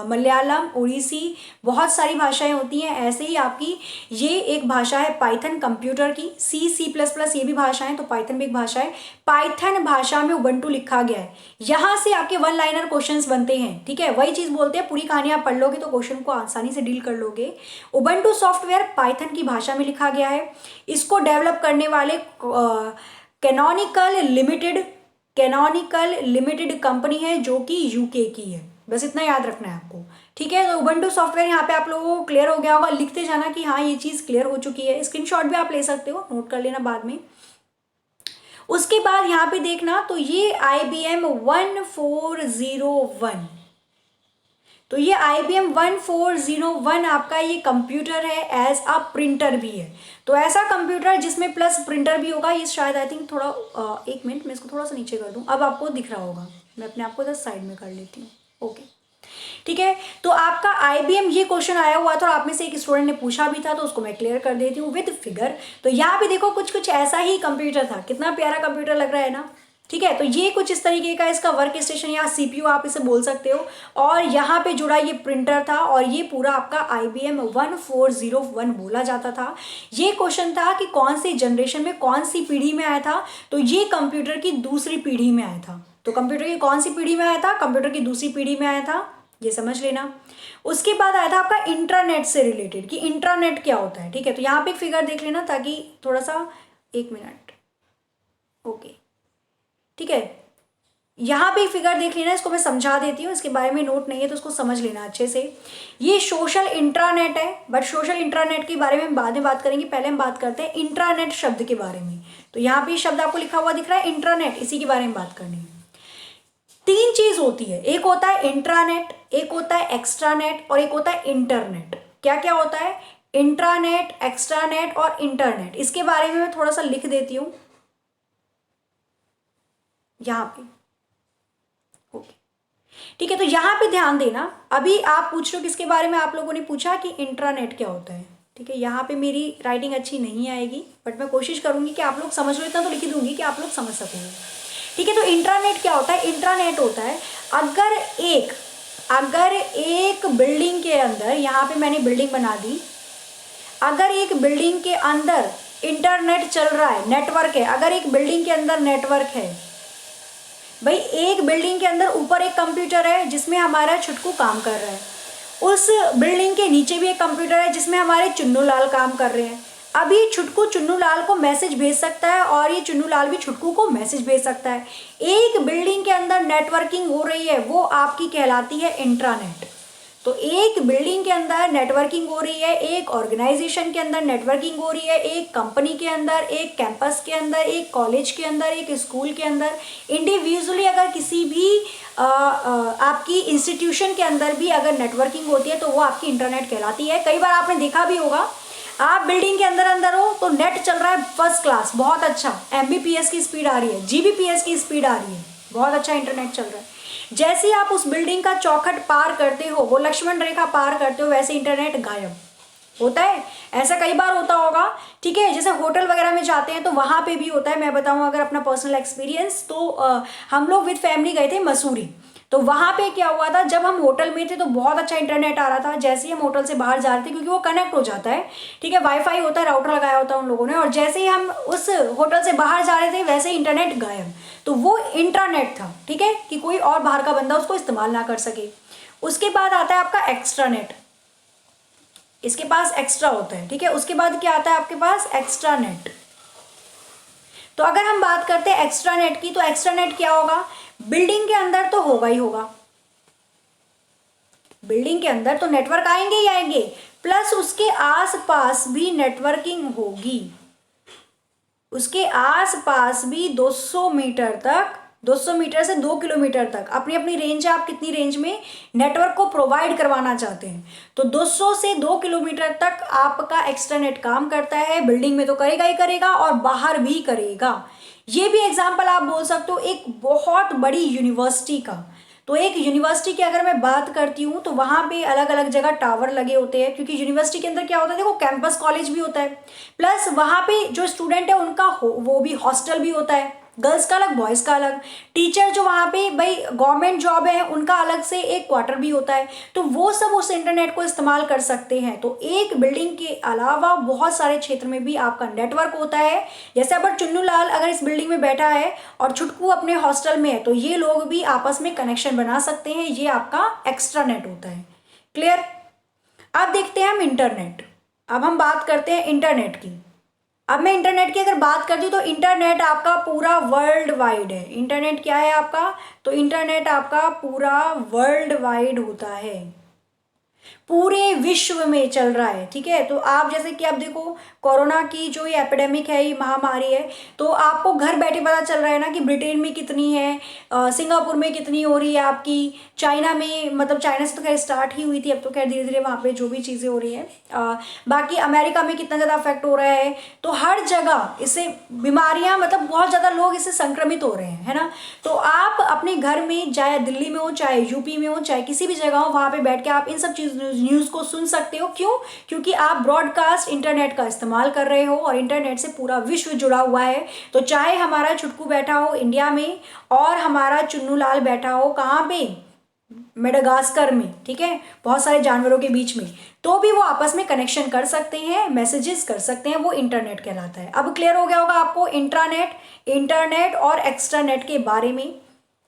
मलयालम, उड़ीसी, बहुत सारी भाषाएं होती हैं, ऐसे ही आपकी ये एक भाषा है पाइथन कंप्यूटर की। C++ ये भी भाषाएं, तो पाइथन भी एक भाषा है। पाइथन भाषा में उबंटू लिखा गया है, यहाँ से आपके 1 लाइनर क्वेश्चंस बनते हैं। ठीक है, वही चीज़ बोलते हैं, पूरी कहानी आप पढ़ लोगे तो क्वेश्चन को आसानी से डील कर लोगे। उबंटू सॉफ्टवेयर पाइथन की भाषा में लिखा गया है। इसको डेवलप करने वाले कैनोनिकल लिमिटेड कंपनी है जो कि यूके की है। बस इतना याद रखना है आपको। ठीक है, तो उबंटू सॉफ्टवेयर यहाँ पे आप लोगों को क्लियर हो गया होगा। लिखते जाना कि हाँ ये चीज़ क्लियर हो चुकी है, स्क्रीनशॉट भी आप ले सकते हो, नोट कर लेना बाद में। उसके बाद यहाँ पे देखना, तो ये IBM 1401, तो ये IBM 1401 आपका ये कंप्यूटर है, एज अ प्रिंटर भी है। तो ऐसा कंप्यूटर जिसमें प्लस प्रिंटर भी होगा। ये शायद आई थिंक थोड़ा 1 मिनट मैं इसको थोड़ा सा नीचे कर दूं, अब आपको दिख रहा होगा, मैं अपने आप को जस्ट साइड में कर लेती हूँ। ओके, ठीक है, तो आपका IBM, ये क्वेश्चन आया हुआ था और आप में से एक स्टूडेंट ने पूछा भी था, तो उसको मैं क्लियर कर देती हूँ विद फिगर। तो यहाँ पे देखो कुछ ऐसा ही कंप्यूटर था, कितना प्यारा कंप्यूटर लग रहा है ना। ठीक है, तो ये कुछ इस तरीके का इसका वर्क स्टेशन या CPU आप इसे बोल सकते हो। और यहाँ पे जुड़ा ये प्रिंटर था और ये पूरा आपका IBM 1401 बोला जाता था। ये क्वेश्चन था कि कौन सी जनरेशन में, कौन सी पीढ़ी में आया था, तो ये कंप्यूटर की दूसरी पीढ़ी में आया था। तो कंप्यूटर की कौन सी पीढ़ी में आया था, कंप्यूटर की दूसरी पीढ़ी में आया था, ये समझ लेना। उसके बाद आया था आपका इंटरनेट से रिलेटेड, कि इंटरनेट क्या होता है। ठीक है, तो यहाँ पे एक फिगर देख लेना ताकि थोड़ा सा, 1 मिनट, ओके, ठीक है, यहाँ पे फिगर देख लेना, इसको मैं समझा देती हूँ, इसके बारे में नोट नहीं है तो उसको समझ लेना अच्छे से। ये सोशल इंट्रानेट है, बट सोशल इंट्रानेट के बारे में हम बाद में बात करेंगे, पहले हम बात करते हैं इंट्रानेट शब्द के बारे में। तो यहाँ पे शब्द आपको लिखा हुआ दिख रहा है इंट्रानेट, इसी के बारे में बात करनी है। 3 चीज होती है, एक होता है इंट्रानेट, एक होता है एक्स्ट्रानेट और एक होता है इंटरनेट। क्या क्या होता है, इंट्रानेट, एक्स्ट्रानेट और इंटरनेट। इसके बारे में मैं थोड़ा सा लिख देती हूँ यहाँ पे। ओके, ठीक है, तो यहाँ पे ध्यान देना। अभी आप पूछ रहे हो किसके बारे में, आप लोगों ने पूछा कि इंट्रानेट क्या होता है। ठीक है, यहाँ पे मेरी राइटिंग अच्छी नहीं आएगी, बट मैं कोशिश करूँगी कि आप लोग समझ लो, इतना तो लिख दूंगी कि आप लोग समझ सकोगे। ठीक है। तो इंट्रानेट क्या होता है? इंट्रानेट होता है अगर एक बिल्डिंग के अंदर, यहाँ पे मैंने बिल्डिंग बना दी, अगर एक बिल्डिंग के अंदर इंटरनेट चल रहा है, नेटवर्क है, अगर एक बिल्डिंग के अंदर नेटवर्क है, भाई एक बिल्डिंग के अंदर ऊपर एक कंप्यूटर है जिसमें हमारा छुटकू काम कर रहा है, उस बिल्डिंग के नीचे भी एक कंप्यूटर है जिसमें हमारे चुन्नू लाल काम कर रहे हैं। अब ये छुटकू चुन्नू लाल को मैसेज भेज सकता है और ये चुन्नू लाल भी छुटकू को मैसेज भेज सकता है। एक बिल्डिंग के अंदर नेटवर्किंग हो रही है, वो आपकी कहलाती है इंट्रानेट। तो एक बिल्डिंग के अंदर नेटवर्किंग हो रही है, एक ऑर्गेनाइजेशन के अंदर नेटवर्किंग हो रही है, एक कंपनी के अंदर, एक कैंपस के अंदर, एक कॉलेज के अंदर, एक स्कूल के अंदर, इंडिविजुअली अगर किसी भी आपकी इंस्टीट्यूशन के अंदर भी अगर नेटवर्किंग होती है तो वो आपकी इंटरनेट कहलाती है। कई बार आपने देखा भी होगा, आप बिल्डिंग के अंदर हो तो नेट चल रहा है फर्स्ट क्लास, बहुत अच्छा, MBPS की स्पीड आ रही है, GBPS की स्पीड आ रही है, बहुत अच्छा इंटरनेट चल रहा है। जैसे ही आप उस बिल्डिंग का चौखट पार करते हो, वो लक्ष्मण रेखा पार करते हो, वैसे इंटरनेट गायब होता है। ऐसा कई बार होता होगा, ठीक है। जैसे होटल वगैरह में जाते हैं तो वहाँ पे भी होता है। मैं बताऊँ अगर अपना पर्सनल एक्सपीरियंस, तो हम लोग विद फैमिली गए थे मसूरी। तो वहाँ पे क्या हुआ था, जब हम होटल में थे तो बहुत अच्छा इंटरनेट आ रहा था। जैसे ही हम होटल से बाहर जा रहे थे, क्योंकि वो कनेक्ट हो जाता है, ठीक है, वाईफाई होता है, राउटर लगाया होता है उन लोगों ने, और जैसे ही हम उस होटल से बाहर जा रहे थे वैसे ही इंटरनेट गायब। तो वो इंट्रानेट था, ठीक है, कि कोई और बाहर का बंदा उसको इस्तेमाल ना कर सके। उसके बाद आता है आपका एक्स्ट्रानेट, इसके पास एक्स्ट्रा होता है, ठीक है। उसके बाद क्या आता है आपके पास? एक्स्ट्रानेट। तो अगर हम बात करते हैं एक्स्ट्रानेट की, तो एक्स्ट्रानेट क्या होगा? बिल्डिंग के अंदर तो होगा ही होगा, बिल्डिंग के अंदर तो नेटवर्क आएंगे ही आएंगे, प्लस उसके आसपास भी नेटवर्किंग होगी, उसके आसपास भी 200 मीटर तक, 200 मीटर से 2 किलोमीटर तक, अपनी अपनी रेंज है, आप कितनी रेंज में नेटवर्क को प्रोवाइड करवाना चाहते हैं। तो 200 से 2 किलोमीटर तक आपका एक्स्ट्रानेट काम करता है। बिल्डिंग में तो करेगा ही करेगा और बाहर भी करेगा। ये भी एग्जाम्पल आप बोल सकते हो एक बहुत बड़ी यूनिवर्सिटी का। तो एक यूनिवर्सिटी की अगर मैं बात करती हूँ तो वहाँ पे अलग अलग जगह टावर लगे होते हैं, क्योंकि यूनिवर्सिटी के अंदर क्या होता है, देखो कैंपस कॉलेज भी होता है, प्लस वहाँ पे जो स्टूडेंट है उनका वो भी हॉस्टल भी होता है, गर्ल्स का अलग बॉयज़ का अलग। टीचर जो वहाँ पे भाई गवर्नमेंट जॉब है उनका अलग से एक क्वार्टर भी होता है। तो वो सब उस इंटरनेट को इस्तेमाल कर सकते हैं। तो एक बिल्डिंग के अलावा बहुत सारे क्षेत्र में भी आपका नेटवर्क होता है। जैसे अगर चुन्नू लाल अगर इस बिल्डिंग में बैठा है और छुटकू अपने हॉस्टल में है, तो ये लोग भी आपस में कनेक्शन बना सकते हैं। ये आपका एक्स्ट्रा नेट होता है। क्लियर? अब देखते हैं हम इंटरनेट। अब हम बात करते हैं इंटरनेट की। अब मैं इंटरनेट की अगर बात करती हूँ तो इंटरनेट आपका पूरा वर्ल्ड वाइड है। इंटरनेट क्या है आपका? तो इंटरनेट आपका पूरा वर्ल्ड वाइड होता है, पूरे विश्व में चल रहा है, ठीक है। तो आप जैसे कि आप देखो कोरोना की जो ये एपिडेमिक है, ये महामारी है, तो आपको घर बैठे पता चल रहा है ना कि ब्रिटेन में कितनी है, सिंगापुर में कितनी हो रही है आपकी, चाइना में, मतलब चाइना से तो खैर स्टार्ट ही हुई थी, अब तो खैर धीरे धीरे वहाँ पे जो भी चीज़ें हो रही हैं, बाकी अमेरिका में कितना ज़्यादा अफेक्ट हो रहा है। तो हर जगह इससे बीमारियाँ, मतलब बहुत ज़्यादा लोग इससे संक्रमित हो रहे हैं, है ना। तो आप अपने घर में, चाहे दिल्ली में हो, चाहे यूपी में हो, चाहे किसी भी जगह हो, वहाँ पे बैठ के आप इन सब चीज़ न्यूज़ को सुन सकते हो। क्यों? क्योंकि आप ब्रॉडकास्ट इंटरनेट का इस्तेमाल कर रहे हो और इंटरनेट से पूरा विश्व जुड़ा हुआ है। तो चाहे हमारा छुटकू बैठा हो इंडिया में और हमारा चुन्नू लाल बैठा हो कहाँ पे, मेडागास्कर में, ठीक है, बहुत सारे जानवरों के बीच में, तो भी वो आपस में कनेक्शन कर सकते हैं, मैसेजेस कर सकते हैं, वो इंटरनेट कहलाता है। अब क्लियर हो गया होगा आपको इंट्रानेट, इंटरनेट और एक्स्ट्रानेट के बारे में।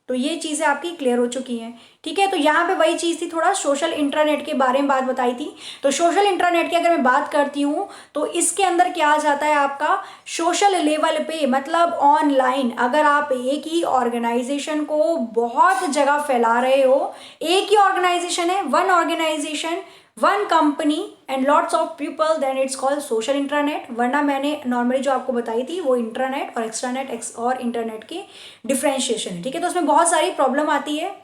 तो ये चीज़ें आपकी क्लियर हो चुकी हैं, ठीक है। तो यहाँ पे वही चीज़ थी, थोड़ा सोशल इंटरनेट के बारे में बात बताई थी। तो सोशल इंटरनेट की अगर मैं बात करती हूँ तो इसके अंदर क्या आ जाता है आपका, सोशल लेवल पे, मतलब ऑनलाइन अगर आप एक ही ऑर्गेनाइजेशन को बहुत जगह फैला रहे हो, एक ही ऑर्गेनाइजेशन है, one organisation, one company and lots of people, then it's called social internet. वरना मैंने नॉर्मली जो आपको बताई थी वो इंट्रानेट और एक्स्ट्रानेट और इंटरनेट की डिफ्रेंशिएशन है, ठीक है। तो उसमें बहुत सारी प्रॉब्लम आती है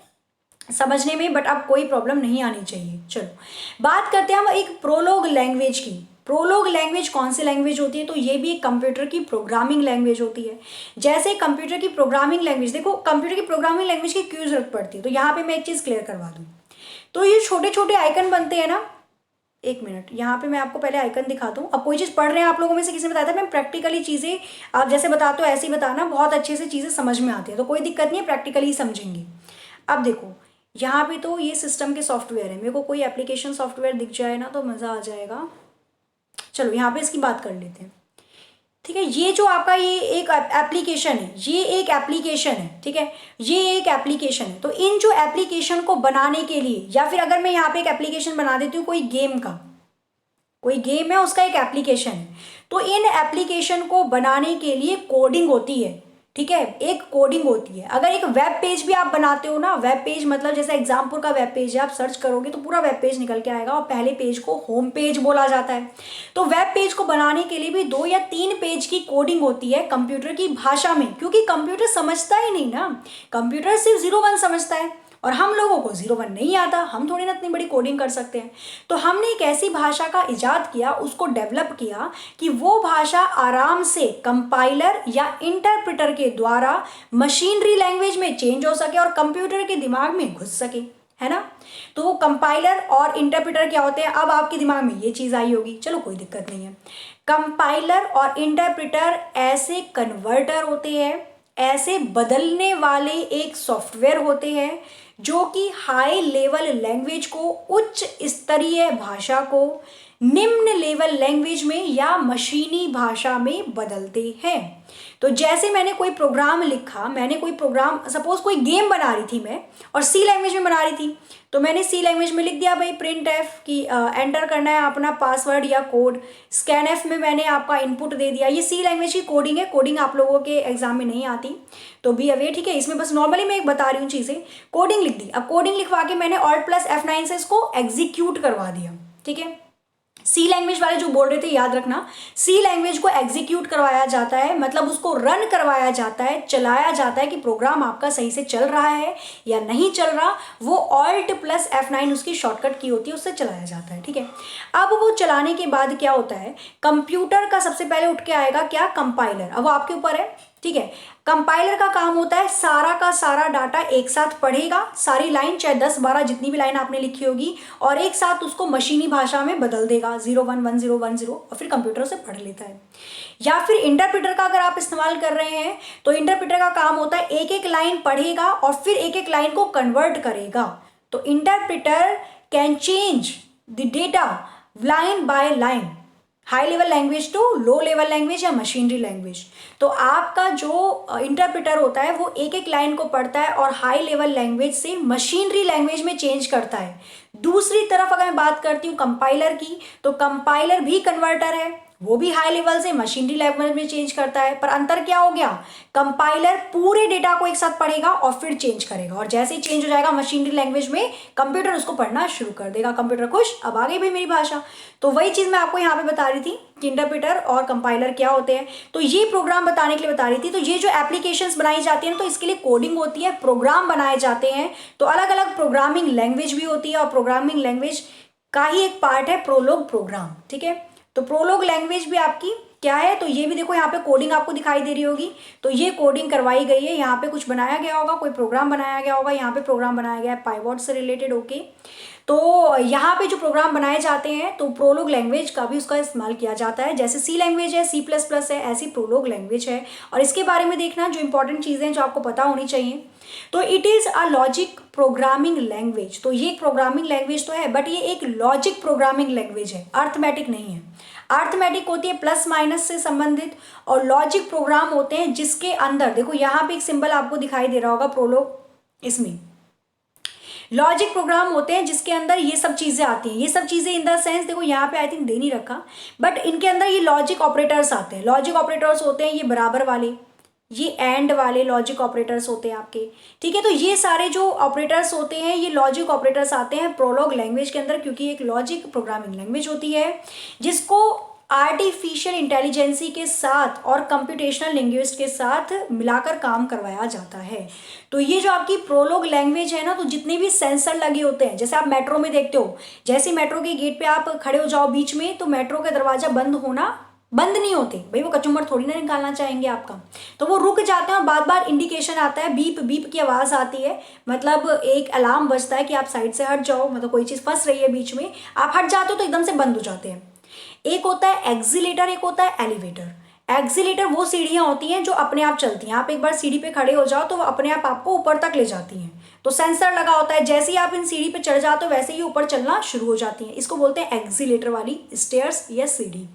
समझने में, बट अब कोई प्रॉब्लम नहीं आनी चाहिए। चलो बात करते हैं हम एक प्रोलोग लैंग्वेज की। प्रोलोग लैंग्वेज कौन सी लैंग्वेज होती है? तो ये भी एक कंप्यूटर की प्रोग्रामिंग लैंग्वेज होती है। जैसे कंप्यूटर की प्रोग्रामिंग लैंग्वेज, देखो कंप्यूटर की प्रोग्रामिंग लैंग्वेज की क्यों जरूरत पड़ती है, तो यहाँ पे मैं एक चीज़ क्लियर करवा दूँ। तो ये छोटे छोटे आइकन बनते हैं ना, एक मिनट, यहाँ पे मैं आपको पहले आइकन दिखा दूँ। अब कोई चीज़ पढ़ रहे हैं आप लोगों में से किसी ने बताया था, मैं प्रैक्टिकली चीज़ें आप जैसे बताते हो ऐसे ही बताना, बहुत अच्छे से चीज़ें समझ में आती है, तो कोई दिक्कत नहीं है, प्रैक्टिकली ही समझेंगे। अब देखो यहाँ पे तो ये सिस्टम के सॉफ्टवेयर है, मेरे को कोई एप्लीकेशन सॉफ्टवेयर दिख जाए ना तो मज़ा आ जाएगा। चलो यहाँ पे इसकी बात कर लेते हैं, ठीक है। ये जो आपका ये एक एप्लीकेशन है, ये एक एप्लीकेशन है, ठीक है, ये एक एप्लीकेशन है। तो इन जो एप्लीकेशन को बनाने के लिए, या फिर अगर मैं यहाँ पे एक एप्लीकेशन बना देती हूँ कोई गेम का, कोई गेम है उसका एक एप्लीकेशन है, तो इन एप्लीकेशन को बनाने के लिए कोडिंग होती है, ठीक है, एक कोडिंग होती है। अगर एक वेब पेज भी आप बनाते हो ना, वेब पेज मतलब जैसे एग्जाम्पुल का वेब पेज है, आप सर्च करोगे तो पूरा वेब पेज निकल के आएगा, और पहले पेज को होम पेज बोला जाता है। तो वेब पेज को बनाने के लिए भी 2 या 3 पेज की कोडिंग होती है कंप्यूटर की भाषा में, क्योंकि कंप्यूटर समझता ही नहीं ना, कंप्यूटर सिर्फ 0 1 समझता है, और हम लोगों को 0 1 नहीं आता, हम थोड़ी ना इतनी बड़ी कोडिंग कर सकते हैं। तो हमने एक ऐसी भाषा का इजाद किया, उसको डेवलप किया कि वो भाषा आराम से कंपाइलर या इंटरप्रेटर के द्वारा मशीनरी लैंग्वेज में चेंज हो सके और कंप्यूटर के दिमाग में घुस सके, है ना। तो वो कंपाइलर और इंटरप्रेटर क्या होते हैं, अब आपके दिमाग में ये चीज़ आई होगी, चलो कोई दिक्कत नहीं है। कंपाइलर और इंटरप्रेटर ऐसे कन्वर्टर होते हैं, ऐसे बदलने वाले एक सॉफ्टवेयर होते हैं जो कि हाई लेवल लैंग्वेज को, उच्च स्तरीय भाषा को निम्न लेवल लैंग्वेज में या मशीनी भाषा में बदलते हैं। तो जैसे मैंने कोई प्रोग्राम लिखा, मैंने कोई प्रोग्राम, सपोज कोई गेम बना रही थी मैं और सी लैंग्वेज में बना रही थी, तो मैंने सी लैंग्वेज में लिख दिया भाई प्रिंट एफ की एंटर करना है अपना पासवर्ड या कोड। स्कैन एफ में मैंने आपका इनपुट दे दिया। ये सी लैंग्वेज की कोडिंग है, कोडिंग आप लोगों के एग्जाम में नहीं आती तो बी अवे, ठीक है। इसमें बस नॉर्मली मैं एक बता रही हूँ चीज़ें। कोडिंग लिख दी, अब कोडिंग लिखवा के मैंने Alt+F9 से इसको एग्जीक्यूट करवा दिया, ठीक है। सी लैंग्वेज वाले जो बोल रहे थे याद रखना, सी लैंग्वेज को एग्जीक्यूट करवाया जाता है, मतलब उसको रन करवाया जाता है, चलाया जाता है कि प्रोग्राम आपका सही से चल रहा है या नहीं चल रहा, वो Alt+F9 उसकी शॉर्टकट की होती है, उससे चलाया जाता है, ठीक है। अब वो चलाने के बाद क्या होता है, कंप्यूटर का सबसे पहले उठ के आएगा क्या, कंपाइलर। अब वो आपके ऊपर है, ठीक है। कंपाइलर का काम होता है सारा का सारा डाटा एक साथ पढ़ेगा, सारी लाइन चाहे 10 12 जितनी भी लाइन आपने लिखी होगी, और एक साथ उसको मशीनी भाषा में बदल देगा, 0 1 1 0 1 0, और फिर कंप्यूटर से पढ़ लेता है। या फिर इंटरप्रेटर का अगर आप इस्तेमाल कर रहे हैं तो इंटरप्रेटर का काम होता है एक एक लाइन पढ़ेगा और फिर एक एक लाइन को कन्वर्ट करेगा। तो interpreter can change the data line by line, high level language to low level language या मशीनरी लैंग्वेज। तो आपका जो इंटरप्रेटर होता है वो एक एक लाइन को पढ़ता है और हाई लेवल लैंग्वेज से मशीनरी लैंग्वेज में चेंज करता है। दूसरी तरफ अगर मैं बात करती हूँ कंपाइलर की, तो कंपाइलर भी कन्वर्टर है, वो भी हाई लेवल से मशीनरी लैंग्वेज में चेंज करता है। पर अंतर क्या हो गया, कंपाइलर पूरे डेटा को एक साथ पढ़ेगा और फिर चेंज करेगा, और जैसे ही चेंज हो जाएगा मशीनरी लैंग्वेज में, कंप्यूटर उसको पढ़ना शुरू कर देगा। कंप्यूटर खुश, अब आ गई भी मेरी भाषा। तो वही चीज़ मैं आपको यहाँ पे बता रही थी कि इंटरप्रेटर और कंपाइलर क्या होते हैं। तो ये प्रोग्राम बताने के लिए बता रही थी। तो ये जो एप्लीकेशंस बनाई जाती हैं तो इसके लिए कोडिंग होती है, प्रोग्राम बनाए जाते हैं। तो अलग अलग प्रोग्रामिंग लैंग्वेज भी होती है, और प्रोग्रामिंग लैंग्वेज का ही एक पार्ट है प्रोलोग प्रोग्राम, ठीक है। तो प्रोलोग लैंग्वेज भी आपकी क्या है, तो ये भी देखो यहाँ पे कोडिंग आपको दिखाई दे रही होगी। तो ये कोडिंग करवाई गई है, यहाँ पे कुछ बनाया गया होगा, कोई प्रोग्राम बनाया गया होगा, यहाँ पे प्रोग्राम बनाया गया है पाइवॉट से रिलेटेड, ओके। तो यहाँ पे जो प्रोग्राम बनाए जाते हैं तो प्रोलोग लैंग्वेज का भी उसका इस्तेमाल किया जाता है। जैसे सी लैंग्वेज है, C++ है, ऐसी प्रोलोग लैंग्वेज है। और इसके बारे में देखना जो इंपॉर्टेंट चीज़ें जो आपको पता होनी चाहिए, तो it is a logic programming language. तो ये एक प्रोग्रामिंग लैंग्वेज तो है, बट ये एक लॉजिक प्रोग्रामिंग लैंग्वेज है, अर्थमेटिक नहीं है। अर्थमेटिक होती है प्लस माइनस से संबंधित, और लॉजिक प्रोग्राम होते हैं जिसके अंदर, देखो यहाँ पे एक सिंबल आपको दिखाई दे रहा होगा प्रोलोग, इसमें लॉजिक प्रोग्राम होते हैं जिसके अंदर ये सब चीज़ें आती हैं। ये सब चीज़ें इन द सेंस, देखो यहाँ पे आई थिंक दे नहीं रखा, बट इनके अंदर ये लॉजिक ऑपरेटर्स आते हैं। लॉजिक ऑपरेटर्स होते हैं ये बराबर वाले, ये एंड वाले लॉजिक ऑपरेटर्स होते हैं आपके, ठीक है। तो ये सारे जो ऑपरेटर्स होते हैं ये लॉजिक ऑपरेटर्स आते हैं प्रोलोग लैंग्वेज के अंदर, क्योंकि एक लॉजिक प्रोग्रामिंग लैंग्वेज होती है जिसको आर्टिफिशियल इंटेलिजेंसी के साथ और कंप्यूटेशनल लिंग्विस्ट के साथ मिलाकर काम करवाया जाता है। तो ये जो आपकी प्रोलोग लैंग्वेज है ना, तो जितने भी सेंसर लगे होते हैं, जैसे आप मेट्रो में देखते हो, जैसे मेट्रो के गेट पे आप खड़े हो जाओ बीच में, तो मेट्रो का दरवाजा बंद होना बंद नहीं होते भाई, वो कचुम्बर थोड़ी ना निकालना चाहेंगे आपका। तो वो रुक जाते हैं और बार बार इंडिकेशन आता है, बीप बीप की आवाज़ आती है, मतलब एक अलार्म बजता है कि आप साइड से हट जाओ, मतलब कोई चीज़ फंस रही है बीच में, आप हट जाते हो तो एकदम से बंद हो जाते हैं। एक होता है एक्सीलेटर, एक होता है एलिवेटर। एक्सीलेटर वो सीढ़ियाँ होती हैं जो अपने आप चलती हैं, आप एक बार सीढ़ी पे खड़े हो जाओ तो वो अपने आप आपको ऊपर तक ले जाती हैं। तो सेंसर लगा होता है, जैसे ही आप इन सीढ़ी पे चढ़ जाते हो वैसे ही ऊपर चलना शुरू हो जाती हैं। इसको बोलते हैं एक्सीलेटर वाली स्टेयर्स या सीढ़ी।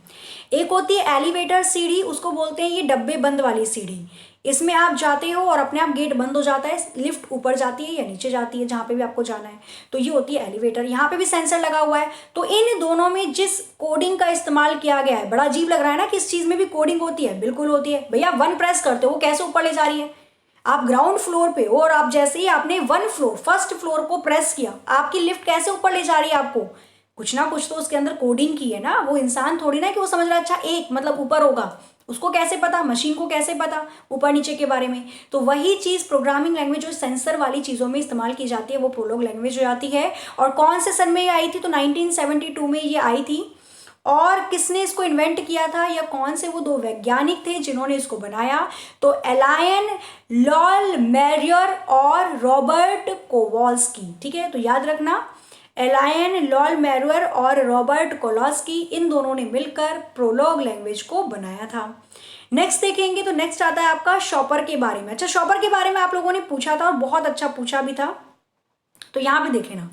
एक होती है एलिवेटर सीढ़ी, उसको बोलते हैं ये डब्बे बंद वाली सीढ़ी। इसमें आप जाते हो और अपने आप गेट बंद हो जाता है, लिफ्ट ऊपर जाती है या नीचे जाती है, जहाँ पे भी आपको जाना है। तो ये होती है एलिवेटर। यहाँ पे भी सेंसर लगा हुआ है। तो इन दोनों में जिस कोडिंग का इस्तेमाल किया गया है, बड़ा अजीब लग रहा है ना कि इस चीज़ में भी कोडिंग होती है, बिल्कुल होती है भैया। 1 प्रेस करते हो वो कैसे ऊपर ले जा रही है, आप ग्राउंड फ्लोर पे हो और आप जैसे ही आपने 1 फ्लोर फर्स्ट फ्लोर को प्रेस किया, आपकी लिफ्ट कैसे ऊपर ले जा रही है आपको, कुछ ना कुछ तो उसके अंदर कोडिंग की है ना। वो इंसान थोड़ी ना कि वो समझ रहा है अच्छा एक मतलब ऊपर होगा, उसको कैसे पता, मशीन को कैसे पता ऊपर नीचे के बारे में। तो वही चीज़ प्रोग्रामिंग लैंग्वेज जो सेंसर वाली चीज़ों में इस्तेमाल की जाती है वो प्रोलॉग लैंग्वेज हो जाती है। और कौन से सन में ये आई थी, तो 1972 में ये आई थी। और किसने इसको इन्वेंट किया था, या कौन से वो 2 वैज्ञानिक थे जिन्होंने इसको बनाया, तो एलायन लॉल-मेरियर और रॉबर्ट कोवॉल्स्की। ठीक है, तो याद रखना, एलायन लॉल-मेरियर और रॉबर्ट कोवॉल्स्की, इन दोनों ने मिलकर प्रोलॉग लैंग्वेज को बनाया था। नेक्स्ट देखेंगे तो नेक्स्ट आता है आपका शॉपर के बारे में। अच्छा, शॉपर के बारे में आप लोगों ने पूछा था और बहुत अच्छा पूछा भी था। तो यहाँ पे देखे ना,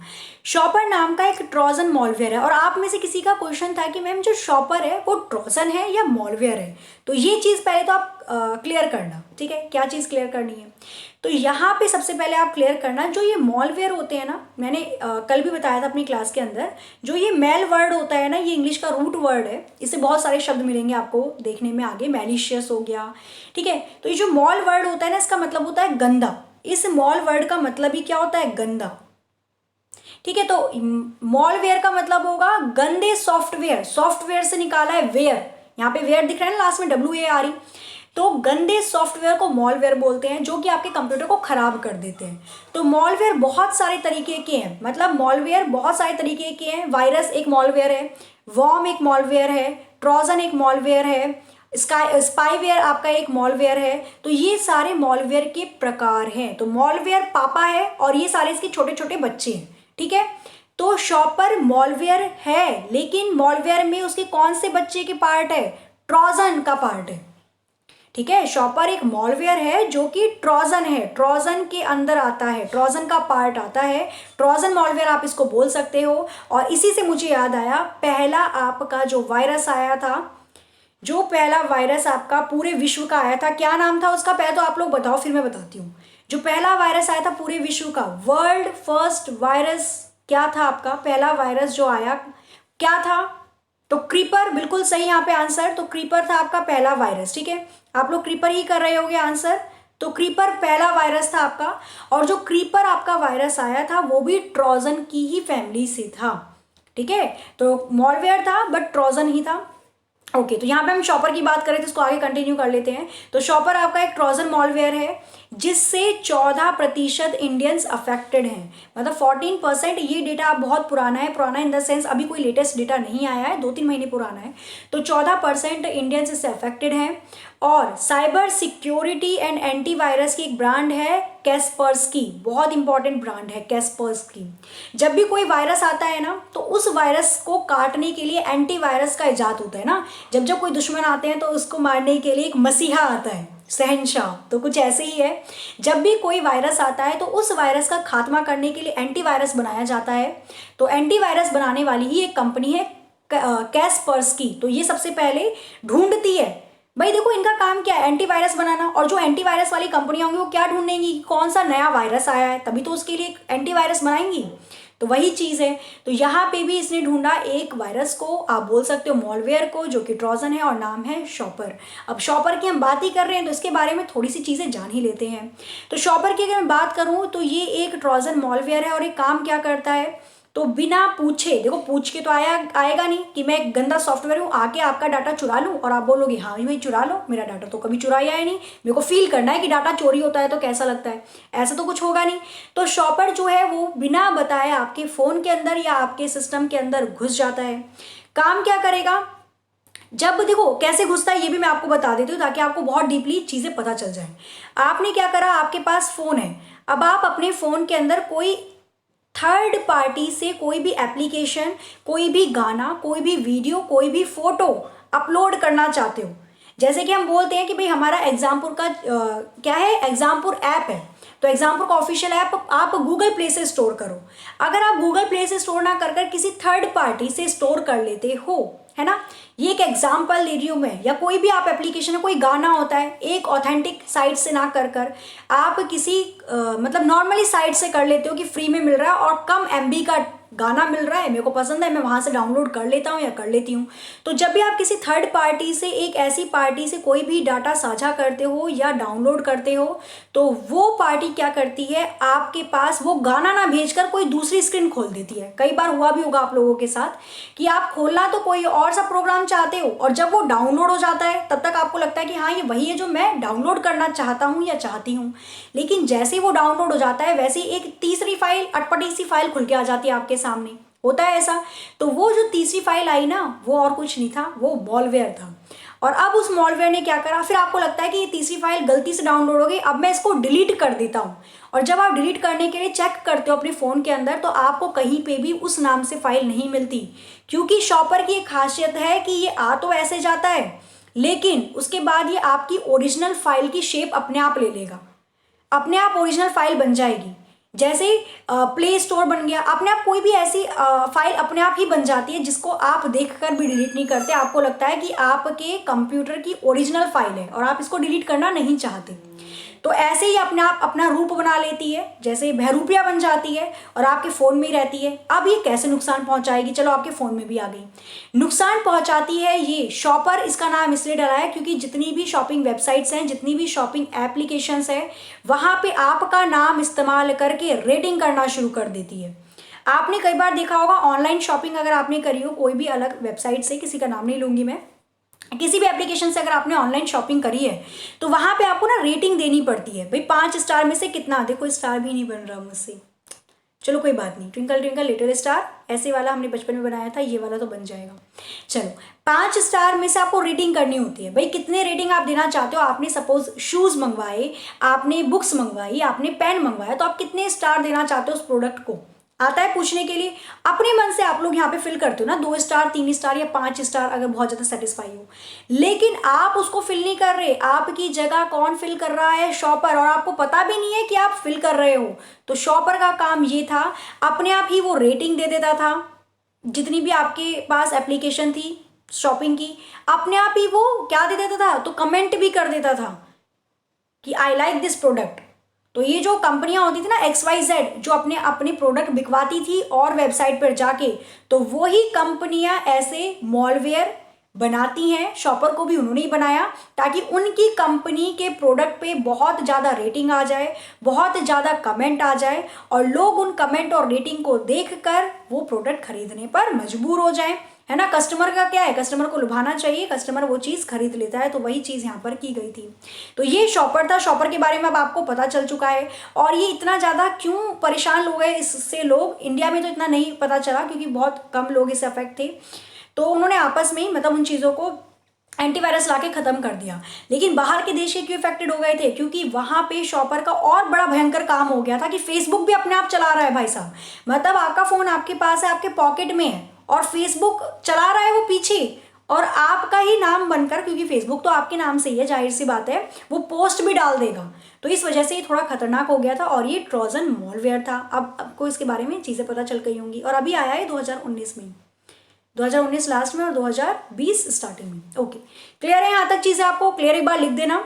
शॉपर नाम का एक ट्रोजन मॉलवेयर है। और आप में से किसी का क्वेश्चन था कि मैम जो शॉपर है वो ट्रोजन है या मॉलवेयर है। तो ये चीज़ पहले तो आप क्लियर करना, ठीक है, क्या चीज़ क्लियर करनी है। तो यहाँ पे सबसे पहले आप क्लियर करना, जो ये मॉलवेयर होते हैं ना, मैंने कल भी बताया था अपनी क्लास के अंदर, जो ये मेल वर्ड होता है ना, ये इंग्लिश का रूट वर्ड है। इससे बहुत सारे शब्द मिलेंगे आपको देखने में आगे, मैलिशियस हो गया, ठीक है। तो ये जो मॉल वर्ड होता है ना, इसका मतलब होता है गंदा। इस मॉल वर्ड का मतलब ही क्या होता है, गंदा, ठीक है। तो मॉलवेयर का मतलब होगा गंदे सॉफ्टवेयर, सॉफ्टवेयर से निकाला है वेयर, यहाँ पे वेयर दिख रहा है ना लास्ट में WARE। तो गंदे सॉफ्टवेयर को मॉलवेयर बोलते हैं, जो कि आपके कंप्यूटर को खराब कर देते हैं। तो मॉलवेयर बहुत सारे तरीके के हैं, मतलब मॉलवेयर बहुत सारे तरीके के हैं। वायरस एक मॉलवेयर है, वॉर्म एक मॉलवेयर है, ट्रोजन एक मॉलवेयर है, स्पाईवेयर आपका एक मॉलवेयर है। तो ये सारे मॉलवेयर के प्रकार हैं। तो मॉलवेयर पापा है और ये सारे इसके छोटे छोटे बच्चे हैं, ठीक है। तो शॉपर मॉलवेयर है, लेकिन मॉलवेयर में उसके कौन से बच्चे के पार्ट है, ट्रोजन का पार्ट है, ठीक है। शॉपर एक मॉलवेयर है जो कि ट्रोजन है, ट्रोजन के अंदर आता है, ट्रोजन का पार्ट आता है, ट्रोजन मॉलवेयर आप इसको बोल सकते हो। और इसी से मुझे याद आया, पहला आपका जो वायरस आया था, जो पहला वायरस आपका पूरे विश्व का आया था, क्या नाम था उसका, पहले तो आप लोग बताओ फिर मैं बताती हूँ। जो पहला वायरस आया था पूरे विश्व का, वर्ल्ड फर्स्ट वायरस क्या था आपका, पहला वायरस जो आया क्या था, तो क्रीपर, बिल्कुल सही यहाँ पे आंसर। तो क्रीपर था आपका पहला वायरस, ठीक है। आप लोग क्रीपर ही कर रहे होगे आंसर। तो क्रीपर पहला वायरस था आपका। और जो क्रीपर आपका वायरस आया था वो भी ट्रोजन की ही फैमिली से था, ठीक है। तो मॉलवेयर था बट ट्रोजन ही था। ओके, तो यहाँ पे हम शॉपर की बात करें तो इसको आगे कंटिन्यू कर लेते हैं। तो शॉपर आपका एक ट्रोजन मॉलवेयर है जिससे 14% इंडियंस अफेक्टेड हैं, मतलब 14%। ये डेटा बहुत पुराना है, पुराना इन द सेंस अभी कोई लेटेस्ट डेटा नहीं आया है, 2-3 महीने पुराना है। तो 14% इंडियंस इससे अफेक्टेड हैं। और साइबर सिक्योरिटी एंड एंटीवायरस की एक ब्रांड है कैस्पर्सकी, बहुत इंपॉर्टेंट ब्रांड है कैस्पर्सकी। जब भी कोई वायरस आता है ना, तो उस वायरस को काटने के लिए एंटीवायरस का इजाद होता है ना। जब जब कोई दुश्मन आते हैं तो उसको मारने के लिए एक मसीहा आता है, शहंशाह। तो कुछ ऐसे ही है, जब भी कोई वायरस आता है तो उस वायरस का खात्मा करने के लिए एंटीवायरस बनाया जाता है। तो एंटीवायरस बनाने वाली ही एक कंपनी है कैस्पर्सकी। तो ये सबसे पहले ढूंढती है, भाई देखो इनका काम क्या है, एंटीवायरस बनाना। और जो एंटीवायरस वाली कंपनियां होंगी वो क्या ढूंढेंगी कि कौन सा नया वायरस आया है, तभी तो उसके लिए एंटीवायरस बनाएंगी। तो वही चीज़ है। तो यहाँ पे भी इसने ढूंढा एक वायरस को, आप बोल सकते हो मॉलवेयर को, जो कि ट्रोजन है और नाम है शॉपर। अब शॉपर की हम बात ही कर रहे हैं तो इसके बारे में थोड़ी सी चीज़ें जान ही लेते हैं। तो शॉपर की अगर मैं बात करूँ तो ये एक ट्रोजन मॉलवेयर है और ये काम क्या करता है, तो बिना पूछे, देखो पूछ के तो आएगा नहीं कि मैं एक गंदा सॉफ्टवेयर हूँ आके आपका डाटा चुरा लूँ और आप बोलोगे हाँ भाई चुरा लो, मेरा डाटा तो कभी चुराया है नहीं, मेरे को फील करना है कि डाटा चोरी होता है तो कैसा लगता है, ऐसा तो कुछ होगा नहीं। तो शॉपर जो है वो बिना बताए आपके फ़ोन के अंदर या आपके सिस्टम के अंदर घुस जाता है। काम क्या करेगा, जब देखो कैसे घुसता है ये भी मैं आपको बता देती हूँ ताकि आपको बहुत डीपली चीज़ें पता चल जाए। आपने क्या करा, आपके पास फ़ोन है, अब आप अपने फ़ोन के अंदर कोई थर्ड पार्टी से कोई भी एप्लीकेशन, कोई भी गाना, कोई भी वीडियो, कोई भी फोटो अपलोड करना चाहते हो। जैसे कि हम बोलते हैं कि भाई हमारा एग्जामपुर का क्या है, एग्जामपुर ऐप है, तो एग्जामपुर का ऑफिशियल ऐप आप गूगल प्ले से स्टोर करो। अगर आप गूगल प्ले से स्टोर ना कर कर किसी थर्ड पार्टी से स्टोर कर लेते हो, है ना, ये एक एग्जाम्पल दे रही हूँ मैं, या कोई भी आप एप्लीकेशन है, कोई गाना होता है, एक ऑथेंटिक साइट से ना कर कर आप किसी मतलब नॉर्मली साइट से कर लेते हो कि फ्री में मिल रहा है और कम एमबी का गाना मिल रहा है, मेरे को पसंद है, मैं वहाँ से डाउनलोड कर लेता हूँ या कर लेती हूँ। तो जब भी आप किसी थर्ड पार्टी से, एक ऐसी पार्टी से कोई भी डाटा साझा करते हो या डाउनलोड करते हो, तो वो पार्टी क्या करती है, आपके पास वो गाना ना भेजकर कोई दूसरी स्क्रीन खोल देती है। कई बार हुआ भी होगा आप लोगों के साथ कि आप खोलना तो कोई और सा प्रोग्राम चाहते हो और जब वो डाउनलोड हो जाता है तब तक आपको लगता है कि हाँ ये वही है जो मैं डाउनलोड करना चाहता हूँ या चाहती हूँ, लेकिन जैसे ही वो डाउनलोड हो जाता है वैसे ही एक तीसरी फाइल, अटपटी सी फाइल खुल के आ जाती है आपके सामने। होता है ऐसा। तो वो जो तीसरी फाइल आई ना, वो और कुछ नहीं था, वो मॉलवेयर था। और अब उस मॉलवेयर ने क्या करा, फिर आपको लगता है कि ये तीसरी फाइल गलती से डाउनलोड हो गई, अब मैं इसको डिलीट कर देता हूँ। और जब आप डिलीट करने के लिए चेक करते हो अपने फ़ोन के अंदर, तो आपको कहीं पे भी उस नाम से फाइल नहीं मिलती, क्योंकि शॉपर की एक खासियत है कि ये आ तो ऐसे जाता है, लेकिन उसके बाद ये आपकी ओरिजिनल फाइल की शेप अपने आप ले लेगा, अपने आप ओरिजिनल फाइल बन जाएगी। जैसे प्ले स्टोर बन गया, अपने आप कोई भी ऐसी फाइल अपने आप ही बन जाती है जिसको आप देखकर भी डिलीट नहीं करते, आपको लगता है कि आपके कंप्यूटर की ओरिजिनल फाइल है और आप इसको डिलीट करना नहीं चाहते। तो ऐसे ही अपने आप अपना रूप बना लेती है, जैसे बहरूपिया बन जाती है और आपके फ़ोन में ही रहती है। अब ये कैसे नुकसान पहुंचाएगी, चलो आपके फ़ोन में भी आ गई। नुकसान पहुंचाती है ये शॉपर, इसका नाम इसलिए डला है क्योंकि जितनी भी शॉपिंग वेबसाइट्स हैं, जितनी भी शॉपिंग एप्लीकेशंस हैं, वहाँ पे आपका नाम इस्तेमाल करके रेटिंग करना शुरू कर देती है। आपने कई बार देखा होगा ऑनलाइन शॉपिंग अगर आपने करी हो कोई भी अलग वेबसाइट से, किसी का नाम नहीं लूँगी मैं, किसी भी एप्लीकेशन से अगर आपने ऑनलाइन शॉपिंग करी है तो वहाँ पे आपको ना रेटिंग देनी पड़ती है। भाई 5 स्टार में से कितना, देखो स्टार भी नहीं बन रहा मुझसे, चलो कोई बात नहीं, ट्विंकल ट्विंकल लिटिल स्टार ऐसे वाला हमने बचपन में बनाया था, ये वाला तो बन जाएगा। चलो 5 स्टार में से आपको रेटिंग करनी होती है। भाई कितने रेटिंग आप देना चाहते हो, आपने सपोज शूज़ मंगवाए, आपने बुक्स मंगवाई, आपने पेन मंगवाया, तो आप कितने स्टार देना चाहते हो उस प्रोडक्ट को, आता है पूछने के लिए। अपने मन से आप लोग यहाँ पे फिल करते हो ना, 2 स्टार, 3 स्टार या 5 स्टार अगर बहुत ज़्यादा सेटिस्फाई हो, लेकिन आप उसको फिल नहीं कर रहे, आपकी जगह कौन फिल कर रहा है, शॉपर, और आपको पता भी नहीं है कि आप फिल कर रहे हो। तो शॉपर का काम ये था, अपने आप ही वो रेटिंग दे देता था, जितनी भी आपके पास एप्लीकेशन थी शॉपिंग की, अपने आप ही वो क्या दे देता था, तो कमेंट भी कर देता था कि आई लाइक दिस प्रोडक्ट। तो ये जो कंपनियां होती थी ना XYZ, जो अपने अपने प्रोडक्ट बिकवाती थी और वेबसाइट पर जाके, तो वही कंपनियां ऐसे मॉलवेयर बनाती हैं। शॉपर को भी उन्होंने ही बनाया ताकि उनकी कंपनी के प्रोडक्ट पे बहुत ज़्यादा रेटिंग आ जाए, बहुत ज़्यादा कमेंट आ जाए और लोग उन कमेंट और रेटिंग को देखकर वो प्रोडक्ट खरीदने पर मजबूर हो जाएं, है ना। कस्टमर का क्या है, कस्टमर को लुभाना चाहिए, कस्टमर वो चीज़ खरीद लेता है, तो वही चीज़ यहाँ पर की गई थी। तो ये शॉपर था, शॉपर के बारे में अब आपको पता चल चुका है। और ये इतना ज़्यादा क्यों परेशान हो गए इससे लोग, इंडिया में तो इतना नहीं पता चला क्योंकि बहुत कम लोग इससे अफेक्ट थे, तो उन्होंने आपस में ही मतलब उन चीज़ों को एंटीवायरस लाके ख़त्म कर दिया। लेकिन बाहर के देश के क्यों इफेक्टेड हो गए थे, क्योंकि वहाँ पे शॉपर का और बड़ा भयंकर काम हो गया था कि फेसबुक भी अपने आप चला रहा है भाई साहब। मतलब आपका फ़ोन आपके पास है, आपके पॉकेट में है और फेसबुक चला रहा है वो पीछे, और आपका ही नाम बनकर, क्योंकि फेसबुक तो आपके नाम से ही है, जाहिर सी बात है, वो पोस्ट भी डाल देगा। तो इस वजह से ये थोड़ा खतरनाक हो गया था और ये ट्रोजन मॉलवेयर था। अब आपको इसके बारे में चीज़ें पता चल गई होंगी और अभी आया है 2019 में, 2019 लास्ट में और 2020 स्टार्टिंग में। ओके, क्लियर है यहाँ तक चीज़ें, आपको क्लियर एक बार लिख देना।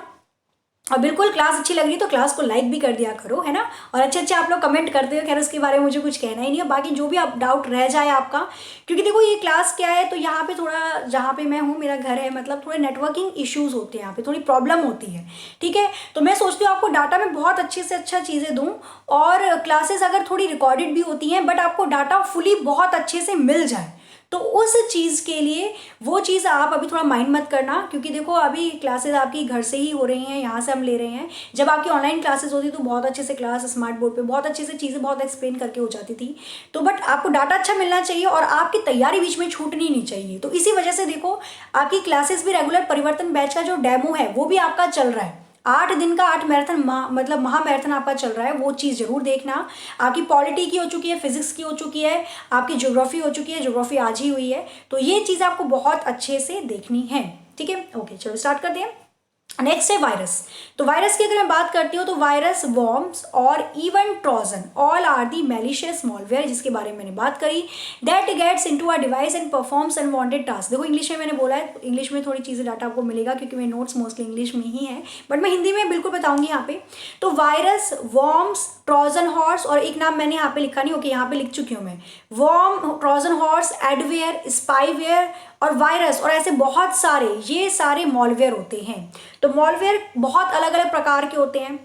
और बिल्कुल क्लास अच्छी लग रही तो क्लास को लाइक भी कर दिया करो, है ना। और अच्छे अच्छे आप लोग कमेंट करते हो, खैर उसके बारे में मुझे कुछ कहना ही नहीं है। बाकी जो भी आप डाउट रह जाए आपका, क्योंकि देखो ये क्लास क्या है, तो यहाँ पे थोड़ा, जहाँ पे मैं हूँ मेरा घर है, मतलब थोड़े नेटवर्किंग इश्यूज़ होते हैं यहाँ पे, थोड़ी प्रॉब्लम होती है, ठीक है। तो मैं सोचती हूँ आपको डाटा में बहुत अच्छे से अच्छा चीज़ें दूँ, और क्लासेस अगर थोड़ी रिकॉर्डेड भी होती हैं बट आपको डाटा फुली बहुत अच्छे से मिल जाए, तो उस चीज़ के लिए वो चीज़ आप अभी थोड़ा माइंड मत करना, क्योंकि देखो अभी क्लासेस आपकी घर से ही हो रही हैं, यहाँ से हम ले रहे हैं। जब आपकी ऑनलाइन क्लासेस होती तो बहुत अच्छे से क्लास स्मार्ट बोर्ड पे बहुत अच्छे से चीज़ें बहुत एक्सप्लेन करके हो जाती थी। तो बट आपको डाटा अच्छा मिलना चाहिए और आपकी तैयारी बीच में छूटनी नहीं चाहिए। तो इसी वजह से देखो आपकी क्लासेस भी रेगुलर परिवर्तन बैच का जो डेमो है वो भी आपका चल रहा है। 8 दिन का 8 मैराथन मतलब महामैराथन आपका चल रहा है, वो चीज़ जरूर देखना। आपकी पॉलिटी की हो चुकी है, फिजिक्स की हो चुकी है, आपकी ज्योग्राफी हो चुकी है, ज्योग्राफी आज ही हुई है। तो ये चीज़ आपको बहुत अच्छे से देखनी है, ठीक है। ओके चलो स्टार्ट करते हैं। नेक्स्ट है वायरस। तो वायरस की अगर मैं बात करती हूँ तो वायरस, वॉर्म्स और even trojan all are the malicious malware, जिसके बारे में मैंने बात करी, that gets into a device and performs unwanted task. देखो इंग्लिश में मैंने बोला है, इंग्लिश में थोड़ी चीज़ें डाटा आपको मिलेगा क्योंकि मेरे नोट्स मोस्टली इंग्लिश में ही है, बट मैं हिंदी में बिल्कुल बताऊंगी यहाँ पे। तो वायरस, वॉर्म्स, ट्रोजन हॉर्स और एक नाम मैंने यहाँ पे लिखा नहीं, ओके यहाँ पे लिख चुकी हूँ मैं। Worm, Trojan horse, adware, spyware और वायरस और ऐसे बहुत सारे, ये सारे मॉलवेयर होते हैं। तो मॉलवेयर बहुत अलग अलग प्रकार के होते हैं।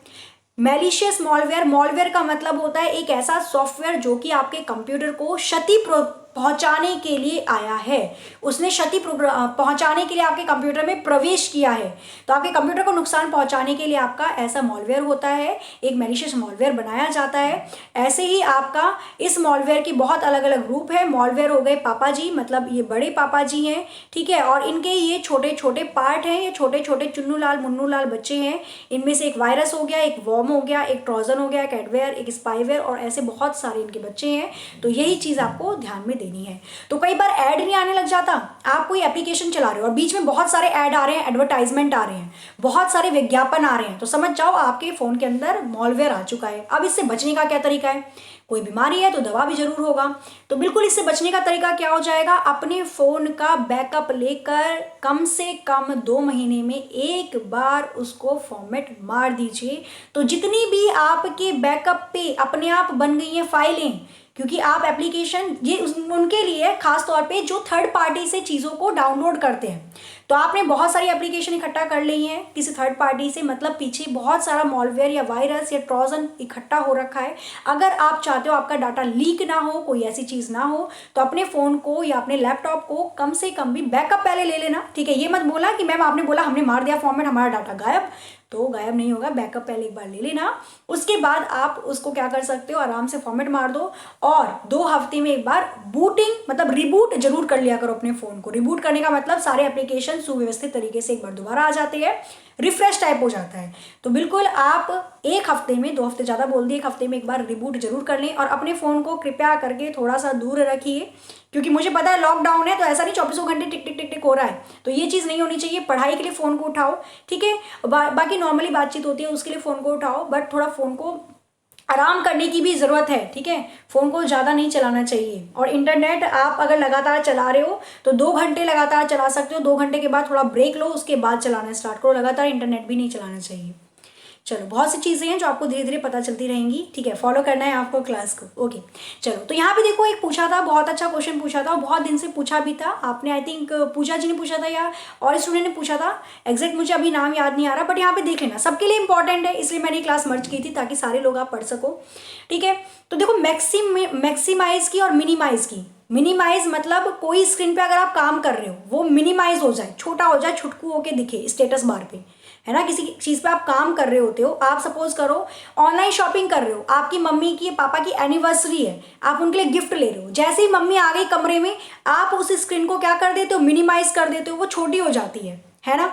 मैलिशियस मॉलवेयर, मॉलवेयर का मतलब होता है एक ऐसा सॉफ्टवेयर जो कि आपके कंप्यूटर को क्षति पहुंचाने के लिए आया है, उसने क्षति पहुंचाने के लिए आपके कंप्यूटर में प्रवेश किया है। तो आपके कंप्यूटर को नुकसान पहुंचाने के लिए आपका ऐसा मॉलवेयर होता है, एक मैलिशियस मॉलवेयर बनाया जाता है। ऐसे ही आपका इस मॉलवेयर की बहुत अलग अलग ग्रुप है। मॉलवेयर हो गए पापा जी, मतलब ये बड़े पापा जी हैं, ठीक है, और इनके ये छोटे छोटे पार्ट हैं, ये छोटे छोटे चुन्नू लाल मुन्नू लाल बच्चे हैं। इनमें से एक वायरस हो गया, एक वॉर्म हो गया, एक ट्रोजन हो गया, एक एडवेयर, एक स्पाईवेयर और ऐसे बहुत सारे इनके बच्चे हैं। तो यही चीज़ आपको ध्यान में देनी है। तो कई बार ऐड नहीं आने लग जाता, आप कोई एप्लीकेशन चला रहे हो और बीच में बहुत सारे ऐड आ रहे हैं, एडवर्टाइजमेंट आ रहे हैं, बहुत सारे विज्ञापन आ रहे हैं, तो समझ जाओ आपके फोन के अंदर मॉलवेयर आ चुका है। अब इससे बचने का क्या तरीका है? कोई बीमारी है तो दवा भी जरूर होगा। तो बिल्कुल इससे बचने का तरीका क्या हो जाएगा? अपने फोन का बैकअप लेकर कम से कम 2 महीने में एक बार उसको फॉर्मेट मार दीजिए। तो जितनी भी आपके बैकअप पे अपने आप बन गई हैं फाइलें, क्योंकि आप एप्लीकेशन ये उनके लिए खास तौर पे जो थर्ड पार्टी से चीज़ों को डाउनलोड करते हैं। तो आपने बहुत सारी एप्लीकेशन इकट्ठा कर ली है किसी थर्ड पार्टी से, मतलब पीछे बहुत सारा मॉलवेयर या वायरस या ट्रोजन इकट्ठा हो रखा है। अगर आप चाहते हो आपका डाटा लीक ना हो, कोई ऐसी चीज़ ना हो, तो अपने फ़ोन को या अपने लैपटॉप को कम से कम भी बैकअप पहले ले लेना, ठीक है। ये मत बोला कि मैम आपने बोला हमने मार दिया फॉर्मेट, हमारा डाटा गायब, तो गायब नहीं होगा। बैकअप पहले एक बार ले लेना, उसके बाद आप उसको क्या कर सकते हो, आराम से फॉर्मेट मार दो और 2 हफ्ते में एक बार बूटिंग मतलब रिबूट जरूर कर लिया करो अपने फ़ोन को। रिबूट करने का मतलब सारे एप्लीकेशन सुव्यवस्थित तरीके से एक बार दोबारा आ जाते हैं, रिफ्रेश टाइप हो जाता है। तो बिल्कुल आप 1 हफ्ते में, 2 हफ्ते ज़्यादा बोल दिए, 1 हफ्ते में एक बार रिबूट जरूर कर लें और अपने फ़ोन को कृपया करके थोड़ा सा दूर रखिए, क्योंकि मुझे पता है लॉकडाउन है तो ऐसा नहीं 24 घंटे टिक टिक टिक टिक हो रहा है, तो ये चीज़ नहीं होनी चाहिए। पढ़ाई के लिए फ़ोन को उठाओ, ठीक है, बाकी नॉर्मली बातचीत होती है उसके लिए फ़ोन को उठाओ, बट थोड़ा फ़ोन को आराम करने की भी ज़रूरत है, ठीक है। फ़ोन को ज़्यादा नहीं चलाना चाहिए। और इंटरनेट आप अगर लगातार चला रहे हो तो 2 घंटे लगातार चला सकते हो, 2 घंटे के बाद थोड़ा ब्रेक लो, उसके बाद चलाना स्टार्ट करो। लगातार इंटरनेट भी नहीं चलाना चाहिए। चलो बहुत सी चीज़ें हैं जो आपको धीरे धीरे पता चलती रहेंगी, ठीक है। फॉलो करना है आपको क्लास को, ओके। चलो तो यहाँ पे देखो एक पूछा था, बहुत अच्छा क्वेश्चन पूछा था, बहुत दिन से पूछा भी था आपने, आई थिंक पूजा जी ने पूछा था या और स्टूडेंट ने पूछा था, एग्जैक्ट मुझे अभी नाम याद नहीं आ रहा, बट यहाँ पे देख लेना, सबके लिए इंपॉर्टेंट है, इसलिए मैंने क्लास मर्ज की थी ताकि सारे लोग आप पढ़ सको, ठीक है। तो देखो मैक्सिमाइज की और मिनिमाइज की। मिनिमाइज मतलब कोई स्क्रीन पे अगर आप काम कर रहे हो वो मिनिमाइज हो जाए, छोटा हो जाए, छुटकू होके दिखे स्टेटस बार पे, है ना। किसी चीज़ पे आप काम कर रहे होते हो, आप सपोज करो ऑनलाइन शॉपिंग कर रहे हो, आपकी मम्मी की पापा की एनिवर्सरी है, आप उनके लिए गिफ्ट ले रहे हो, जैसे ही मम्मी आ गई कमरे में आप उस स्क्रीन को क्या कर देते हो, मिनिमाइज कर देते हो, वो छोटी हो जाती है ना।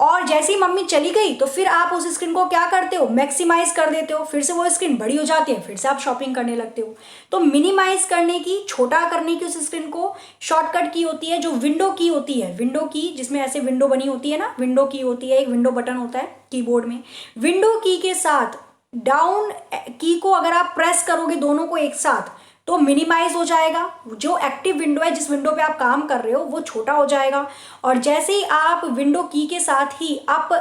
और जैसे ही मम्मी चली गई तो फिर आप उस स्क्रीन को क्या करते हो, मैक्सिमाइज कर देते हो, फिर से वो स्क्रीन बड़ी हो जाती है, फिर से आप शॉपिंग करने लगते हो। तो मिनिमाइज करने की, छोटा करने की उस स्क्रीन को शॉर्टकट की होती है जो विंडो की होती है। विंडो की जिसमें ऐसे विंडो बनी होती है ना, विंडो की होती है, एक विंडो बटन होता है कीबोर्ड में। विंडो की के साथ डाउन की को अगर आप प्रेस करोगे दोनों को एक साथ तो मिनिमाइज हो जाएगा। जो एक्टिव विंडो है, जिस विंडो पे आप काम कर रहे हो, वो छोटा हो जाएगा। और जैसे ही आप विंडो की के साथ ही अप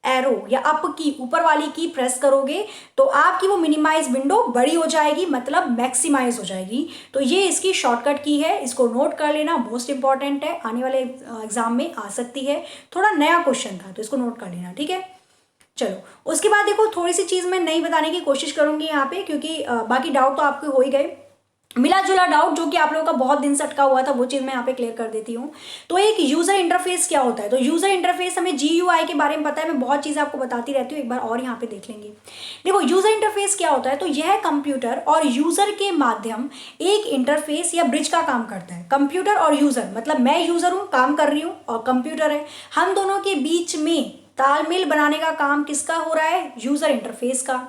एरो या अप की, ऊपर वाली की प्रेस करोगे तो आपकी वो मिनिमाइज विंडो बड़ी हो जाएगी, मतलब मैक्सिमाइज हो जाएगी। तो ये इसकी शॉर्टकट की है, इसको नोट कर लेना, मोस्ट इंपॉर्टेंट है, आने वाले एग्जाम में आ सकती है। थोड़ा नया क्वेश्चन था तो इसको नोट कर लेना, ठीक है। चलो उसके बाद देखो थोड़ी सी चीज़ मैं नई बताने की कोशिश करूंगी यहाँ पे, क्योंकि बाकी डाउट तो आपके हो ही गए। मिला जुला डाउट जो कि आप लोगों का बहुत दिन से अटका हुआ था, वो चीज़ मैं यहाँ पे क्लियर कर देती हूँ। तो एक यूज़र इंटरफेस क्या होता है, तो यूज़र इंटरफेस हमें GUI के बारे में पता है, मैं बहुत चीज़ें आपको बताती रहती हूँ, एक बार और यहाँ पे देख लेंगे। देखो यूज़र इंटरफेस क्या होता है, तो यह कंप्यूटर और यूज़र के माध्यम एक इंटरफेस या ब्रिज का काम करता है। कंप्यूटर और यूज़र मतलब मैं यूज़र हूँ, काम कर रही हूँ, और कंप्यूटर है, हम दोनों के बीच में तालमेल बनाने का काम किसका हो रहा है, यूज़र इंटरफेस का।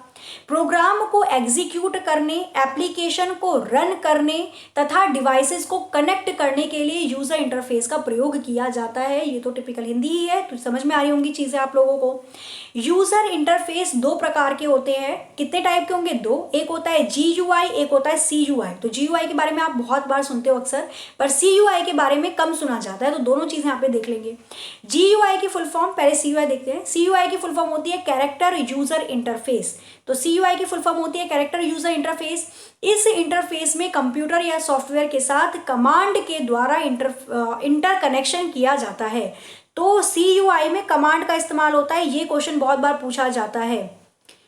प्रोग्राम को एग्जीक्यूट करने, एप्लीकेशन को रन करने तथा डिवाइसेस को कनेक्ट करने के लिए यूज़र इंटरफेस का प्रयोग किया जाता है। ये तो टिपिकल हिंदी ही है, तो समझ में आ रही होंगी चीज़ें आप लोगों को। यूज़र इंटरफेस दो प्रकार के होते हैं, कितने टाइप के होंगे, दो। एक होता है GUI, एक होता है CUI। तो GUI के बारे में आप बहुत बार सुनते हो अक्सर, पर CUI के बारे में कम सुना जाता है, तो दोनों चीज़ें यहाँ पे देख लेंगे। GUI की फुल फॉर्म, पहले CUI देखते हैं। CUI की फुल फॉर्म होती है कैरेक्टर यूज़र इंटरफेस। तो CUI की फुल फॉर्म होती है कैरेक्टर यूज़र इंटरफेस। इस इंटरफेस में कंप्यूटर या सॉफ्टवेयर के साथ कमांड के द्वारा इंटर कनेक्शन किया जाता है। तो CUI में कमांड का इस्तेमाल होता है, ये क्वेश्चन बहुत बार पूछा जाता है,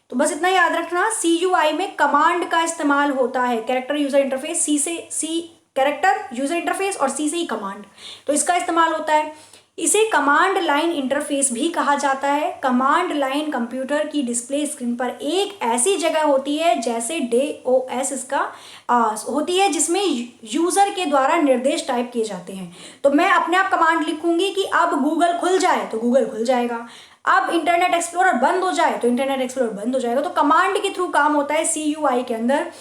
तो बस इतना याद रखना, CUI में कमांड का इस्तेमाल होता है। Character user interface, C character user interface और C से ही कमांड, तो इसका इस्तेमाल होता है। इसे कमांड लाइन इंटरफेस भी कहा जाता है। कमांड लाइन कंप्यूटर की डिस्प्ले स्क्रीन पर एक ऐसी जगह होती है जैसे DOS इसका होती है, जिसमें यूज़र के द्वारा निर्देश टाइप किए जाते हैं। तो मैं अपने आप कमांड लिखूंगी कि अब गूगल खुल जाए, तो गूगल खुल जाएगा। अब इंटरनेट एक्सप्लोरर बंद हो जाए, तो इंटरनेट एक्सप्लोरर बंद हो जाएगा। तो कमांड के थ्रू काम होता है CUI के अंदर।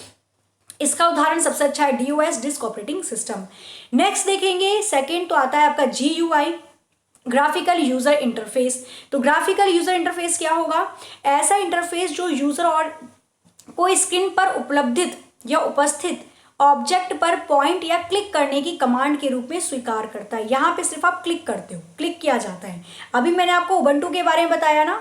इसका उदाहरण सबसे अच्छा है DOS, disk operating system. Next देखेंगे, सेकेंड तो आता है आपका GUI, ग्राफिकल यूज़र इंटरफेस। तो ग्राफिकल यूज़र इंटरफेस क्या होगा, ऐसा इंटरफेस जो यूज़र और कोई स्क्रीन पर उपलब्धित या उपस्थित ऑब्जेक्ट पर पॉइंट या क्लिक करने की कमांड के रूप में स्वीकार करता है। यहाँ पे सिर्फ आप क्लिक करते हो, क्लिक किया जाता है। अभी मैंने आपको उबंटू के बारे में बताया ना,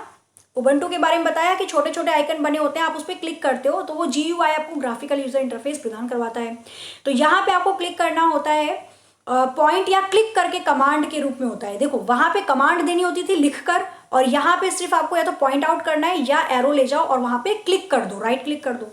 उबंटू के बारे में बताया कि छोटे छोटे आइकन बने होते हैं, आप उस पर क्लिक करते हो तो वो GUI आपको ग्राफिकल यूज़र इंटरफेस प्रदान करवाता है। तो यहाँ पे आपको क्लिक करना होता है, पॉइंट या क्लिक करके कमांड के रूप में होता है। देखो वहां पे कमांड देनी होती थी लिखकर, और यहाँ पे सिर्फ आपको या तो पॉइंट आउट करना है या एरो ले जाओ और वहां पे क्लिक कर दो, राइट क्लिक कर दो,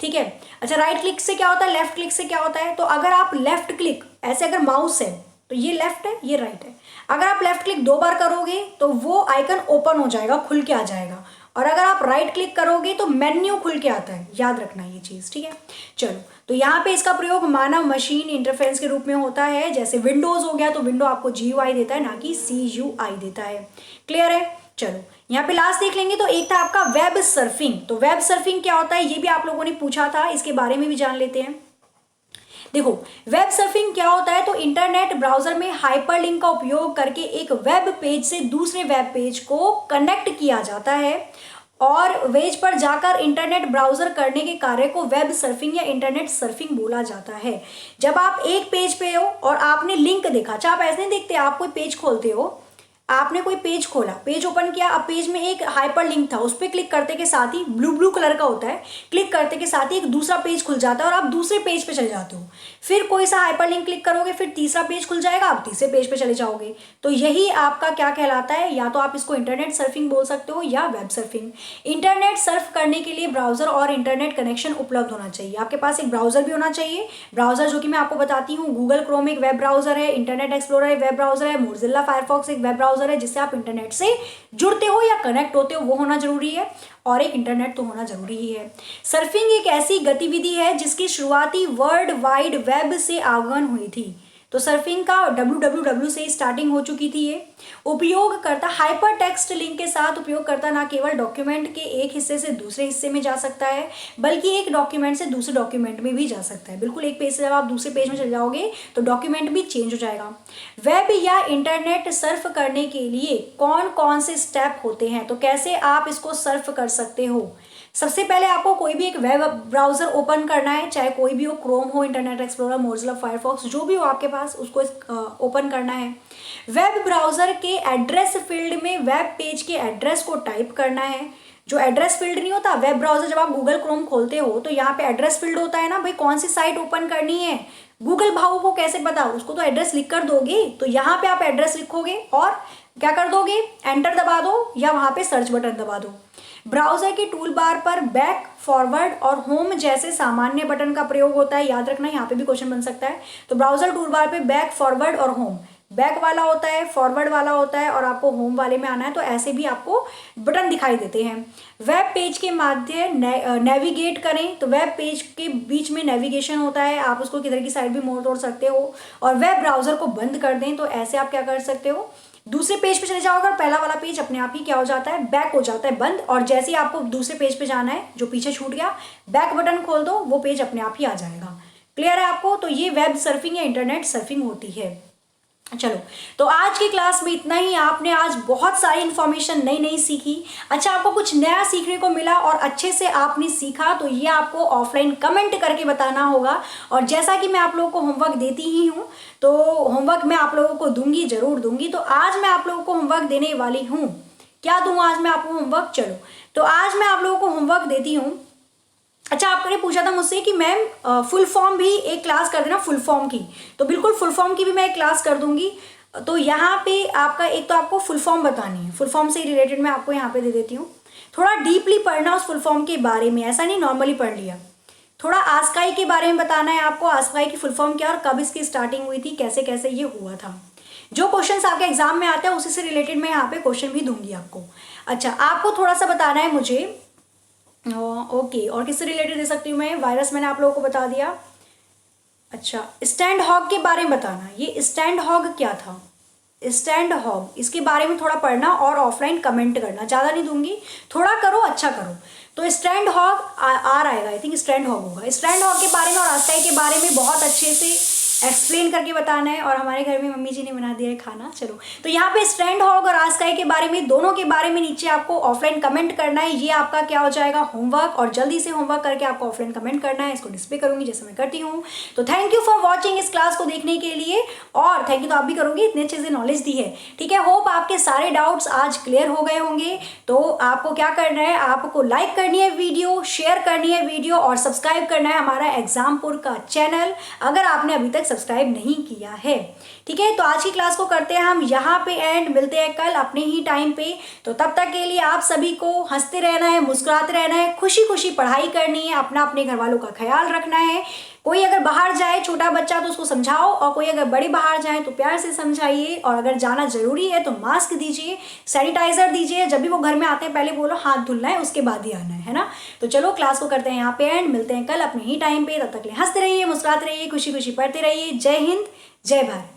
ठीक है। अच्छा, राइट क्लिक से क्या होता है, लेफ्ट क्लिक से क्या होता है, तो अगर आप लेफ्ट क्लिक ऐसे, अगर माउस है तो ये लेफ्ट है, ये राइट है, अगर आप लेफ्ट क्लिक 2 बार करोगे तो वो आइकन ओपन हो जाएगा, खुल के आ जाएगा, और अगर आप राइट क्लिक करोगे तो मेन्यू खुल के आता है। याद रखना ये चीज़, ठीक है। चलो, तो यहाँ पे इसका प्रयोग मानव मशीन इंटरफेरेंस के रूप में होता है। जैसे विंडोज़ हो गया तो विंडो आपको GUI देता है, ना कि CUI देता है। क्लियर है। चलो, यहाँ पे लास्ट देख लेंगे, तो एक था आपका वेब सर्फिंग। तो वेब सर्फिंग क्या होता है, ये भी आप लोगों ने पूछा था, इसके बारे में भी जान लेते हैं। देखो, वेब सर्फिंग क्या होता है, तो इंटरनेट ब्राउजर में हाइपरलिंक का उपयोग करके एक वेब पेज से दूसरे वेब पेज को कनेक्ट किया जाता है, और वेज पर जाकर इंटरनेट ब्राउजर करने के कार्य को वेब सर्फिंग या इंटरनेट सर्फिंग बोला जाता है। जब आप एक पेज पे हो और आपने लिंक देखा, अच्छा आप ऐसे नहीं देखते, आप कोई पेज खोलते हो, आपने कोई पेज खोला, पेज ओपन किया, अब पेज में एक हाइपर लिंक था, उस पर क्लिक करते के साथ ही ब्लू कलर का होता है, क्लिक करते के साथ ही एक दूसरा पेज खुल जाता है और आप दूसरे पेज पे चले जाते हो। फिर कोई सा हाइपर लिंक क्लिक करोगे, फिर तीसरा पेज खुल जाएगा, आप तीसरे पेज पे चले जाओगे। तो यही आपका क्या कहलाता है, या तो आप इसको इंटरनेट सर्फिंग बोल सकते हो या वेब सर्फिंग। इंटरनेट सर्फ करने के लिए ब्राउजर और इंटरनेट कनेक्शन उपलब्ध होना चाहिए। आपके पास एक ब्राउजर भी होना चाहिए, ब्राउजर जो कि मैं आपको बताती हूँ, गूगल क्रोम एक वेब ब्राउजर है, इंटरनेट एक्सप्लोरर एक वेब ब्राउजर है, मोजिल्ला फायरफॉक्स एक वेब ब्राउजर है, जिससे आप इंटरनेट से जुड़ते हो या कनेक्ट होते हो, वो होना जरूरी है, और एक इंटरनेट तो होना जरूरी ही है। सर्फिंग एक ऐसी गतिविधि है जिसकी शुरुआती वर्ल्ड वाइड वेब से आगमन हुई थी। तो सर्फिंग का www से स्टार्टिंग हो चुकी थी। ये उपयोगकर्ता हाइपर टेक्स्ट लिंक के साथ उपयोगकर्ता ना केवल डॉक्यूमेंट के एक हिस्से से दूसरे हिस्से में जा सकता है, बल्कि एक डॉक्यूमेंट से दूसरे डॉक्यूमेंट में भी जा सकता है। बिल्कुल एक पेज से जब आप दूसरे पेज में चले जाओगे तो डॉक्यूमेंट भी चेंज हो जाएगा। वेब या इंटरनेट सर्फ करने के लिए कौन कौन से स्टेप होते हैं, तो कैसे आप इसको सर्फ कर सकते हो। सबसे पहले आपको कोई भी एक वेब ब्राउजर ओपन करना है, चाहे कोई भी हो, क्रोम हो, इंटरनेट एक्सप्लोरर, मोजिल्ला फायरफॉक्स, जो भी हो आपके पास, उसको ओपन करना है। वेब ब्राउजर के एड्रेस फील्ड में वेब पेज के एड्रेस को टाइप करना है। जो एड्रेस फील्ड नहीं होता वेब ब्राउजर, जब आप गूगल क्रोम खोलते हो तो यहाँ पे एड्रेस फील्ड होता है ना, भाई कौन सी साइट ओपन करनी है। गूगल भाव को कैसे पता, उसको तो एड्रेस लिख कर दोगे, तो यहाँ पे आप एड्रेस लिखोगे और क्या कर दोगे, एंटर दबा दो या वहाँ पे सर्च बटन दबा दो। ब्राउजर के टूल बार पर बैक, फॉरवर्ड और होम जैसे सामान्य बटन का प्रयोग होता है। याद रखना, यहाँ पे भी क्वेश्चन बन सकता है। तो ब्राउजर टूल बार पे बैक, फॉरवर्ड और होम, बैक वाला होता है, फॉरवर्ड वाला होता है और आपको होम वाले में आना है, तो ऐसे भी आपको बटन दिखाई देते हैं। वेब पेज के माध्यम नेविगेट करें, तो वेब पेज के बीच में नेविगेशन होता है, आप उसको किधर की साइड भी मोड़ तोड़ सकते हो। और वेब ब्राउजर को बंद कर दें, तो ऐसे आप क्या कर सकते हो, दूसरे पेज पे चले जाओगे और पहला वाला पेज अपने आप ही क्या हो जाता है, बैक हो जाता है, बंद। और जैसे ही आपको दूसरे पेज पे जाना है जो पीछे छूट गया, बैक बटन खोल दो, वो पेज अपने आप ही आ जाएगा। क्लियर है आपको? तो ये वेब सर्फिंग या इंटरनेट सर्फिंग होती है। चलो, तो आज की क्लास में इतना ही। आपने आज बहुत सारी इन्फॉर्मेशन नई नई सीखी। अच्छा, आपको कुछ नया सीखने को मिला और अच्छे से आपने सीखा, तो ये आपको ऑफलाइन कमेंट करके बताना होगा। और जैसा कि मैं आप लोगों को होमवर्क देती ही हूँ, तो होमवर्क मैं आप लोगों को दूंगी, जरूर दूंगी। तो आज मैं आप लोगों को होमवर्क देने वाली हूँ। क्या दूँ आज मैं आपको होमवर्क? चलो, तो आज मैं आप लोगों को होमवर्क देती हूँ। अच्छा, आपने पूछा था मुझसे कि मैम फुल फॉर्म भी एक क्लास कर देना, फुल फॉर्म की। तो बिल्कुल फुल फॉर्म की भी मैं एक क्लास कर दूंगी। तो यहाँ पे आपका एक तो आपको फुल फॉर्म बतानी है, फुल फॉर्म से रिलेटेड मैं आपको यहाँ पे दे देती हूँ। थोड़ा डीपली पढ़ना उस फुल फॉर्म के बारे में, ऐसा नहीं नॉर्मली पढ़ लिया। थोड़ा आस्काई के बारे में बताना है आपको, आस्काई की फुल फॉर्म क्या और कब इसकी स्टार्टिंग हुई थी, कैसे कैसे ये हुआ था। जो क्वेश्चंस आपके एग्जाम में आते हैं उसी से रिलेटेड मैं यहाँ पे क्वेश्चन भी दूंगी आपको। अच्छा, आपको थोड़ा सा बताना है मुझे, ओके, और किससे रिलेटेड दे सकती हूँ मैं? वायरस मैंने आप लोगों को बता दिया। अच्छा, स्टैंड हॉग के बारे में बताना। ये स्टैंड हॉग क्या था, स्टैंड हॉग, इसके बारे में थोड़ा पढ़ना और ऑफलाइन कमेंट करना। ज़्यादा नहीं दूंगी, थोड़ा करो, अच्छा करो। तो स्टैंड हॉग आर आएगा, आई थिंक स्टैंड हॉग होगा। स्टैंड हॉग के बारे में और आस्काई के बारे में बहुत अच्छे से एक्सप्लेन करके बताना है। और हमारे घर में मम्मी जी ने बना दिया है खाना। चलो, तो यहाँ पे स्टैंड हॉग और आस्काई के बारे में, दोनों के बारे में नीचे आपको ऑफलाइन कमेंट करना है। ये आपका क्या हो जाएगा, होमवर्क। और जल्दी से होमवर्क करके आपको ऑफलाइन कमेंट करना है। इसको डिस्प्ले करूंगी जैसे मैं करती हूँ। तो थैंक यू फॉर वॉचिंग, इस क्लास को देखने के लिए। और थैंक यू तो आप भी करोगे, इतने अच्छे से नॉलेज दी है। ठीक है, होप आपके सारे डाउट्स आज क्लियर हो गए होंगे। तो आपको क्या करना है, आपको लाइक करनी है वीडियो, शेयर करनी है वीडियो और सब्सक्राइब करना है हमारा एग्जामपुर का चैनल, अगर आपने अभी तक सब्सक्राइब नहीं किया है। ठीक है, तो आज की क्लास को करते हैं हम यहाँ पे एंड। मिलते हैं कल अपने ही टाइम पे। तो तब तक के लिए आप सभी को हंसते रहना है, मुस्कुराते रहना है, खुशी खुशी पढ़ाई करनी है, अपना अपने घर वालों का ख्याल रखना है। कोई अगर बाहर जाए छोटा बच्चा तो उसको समझाओ, और कोई अगर बड़े बाहर जाए तो प्यार से समझाइए। और अगर जाना जरूरी है तो मास्क दीजिए, सैनिटाइजर दीजिए। जब भी वो घर में आते हैं पहले बोलो हाथ धुलना है, उसके बाद ही आना है ना। तो चलो, क्लास को करते हैं यहाँ पे एंड। मिलते हैं कल अपने ही टाइम पे। तब तक के लिए हंसते रहिए, मुस्कुराते रहिए, खुशी खुशी पढ़ते रहिए। जय हिंद, जय भारत।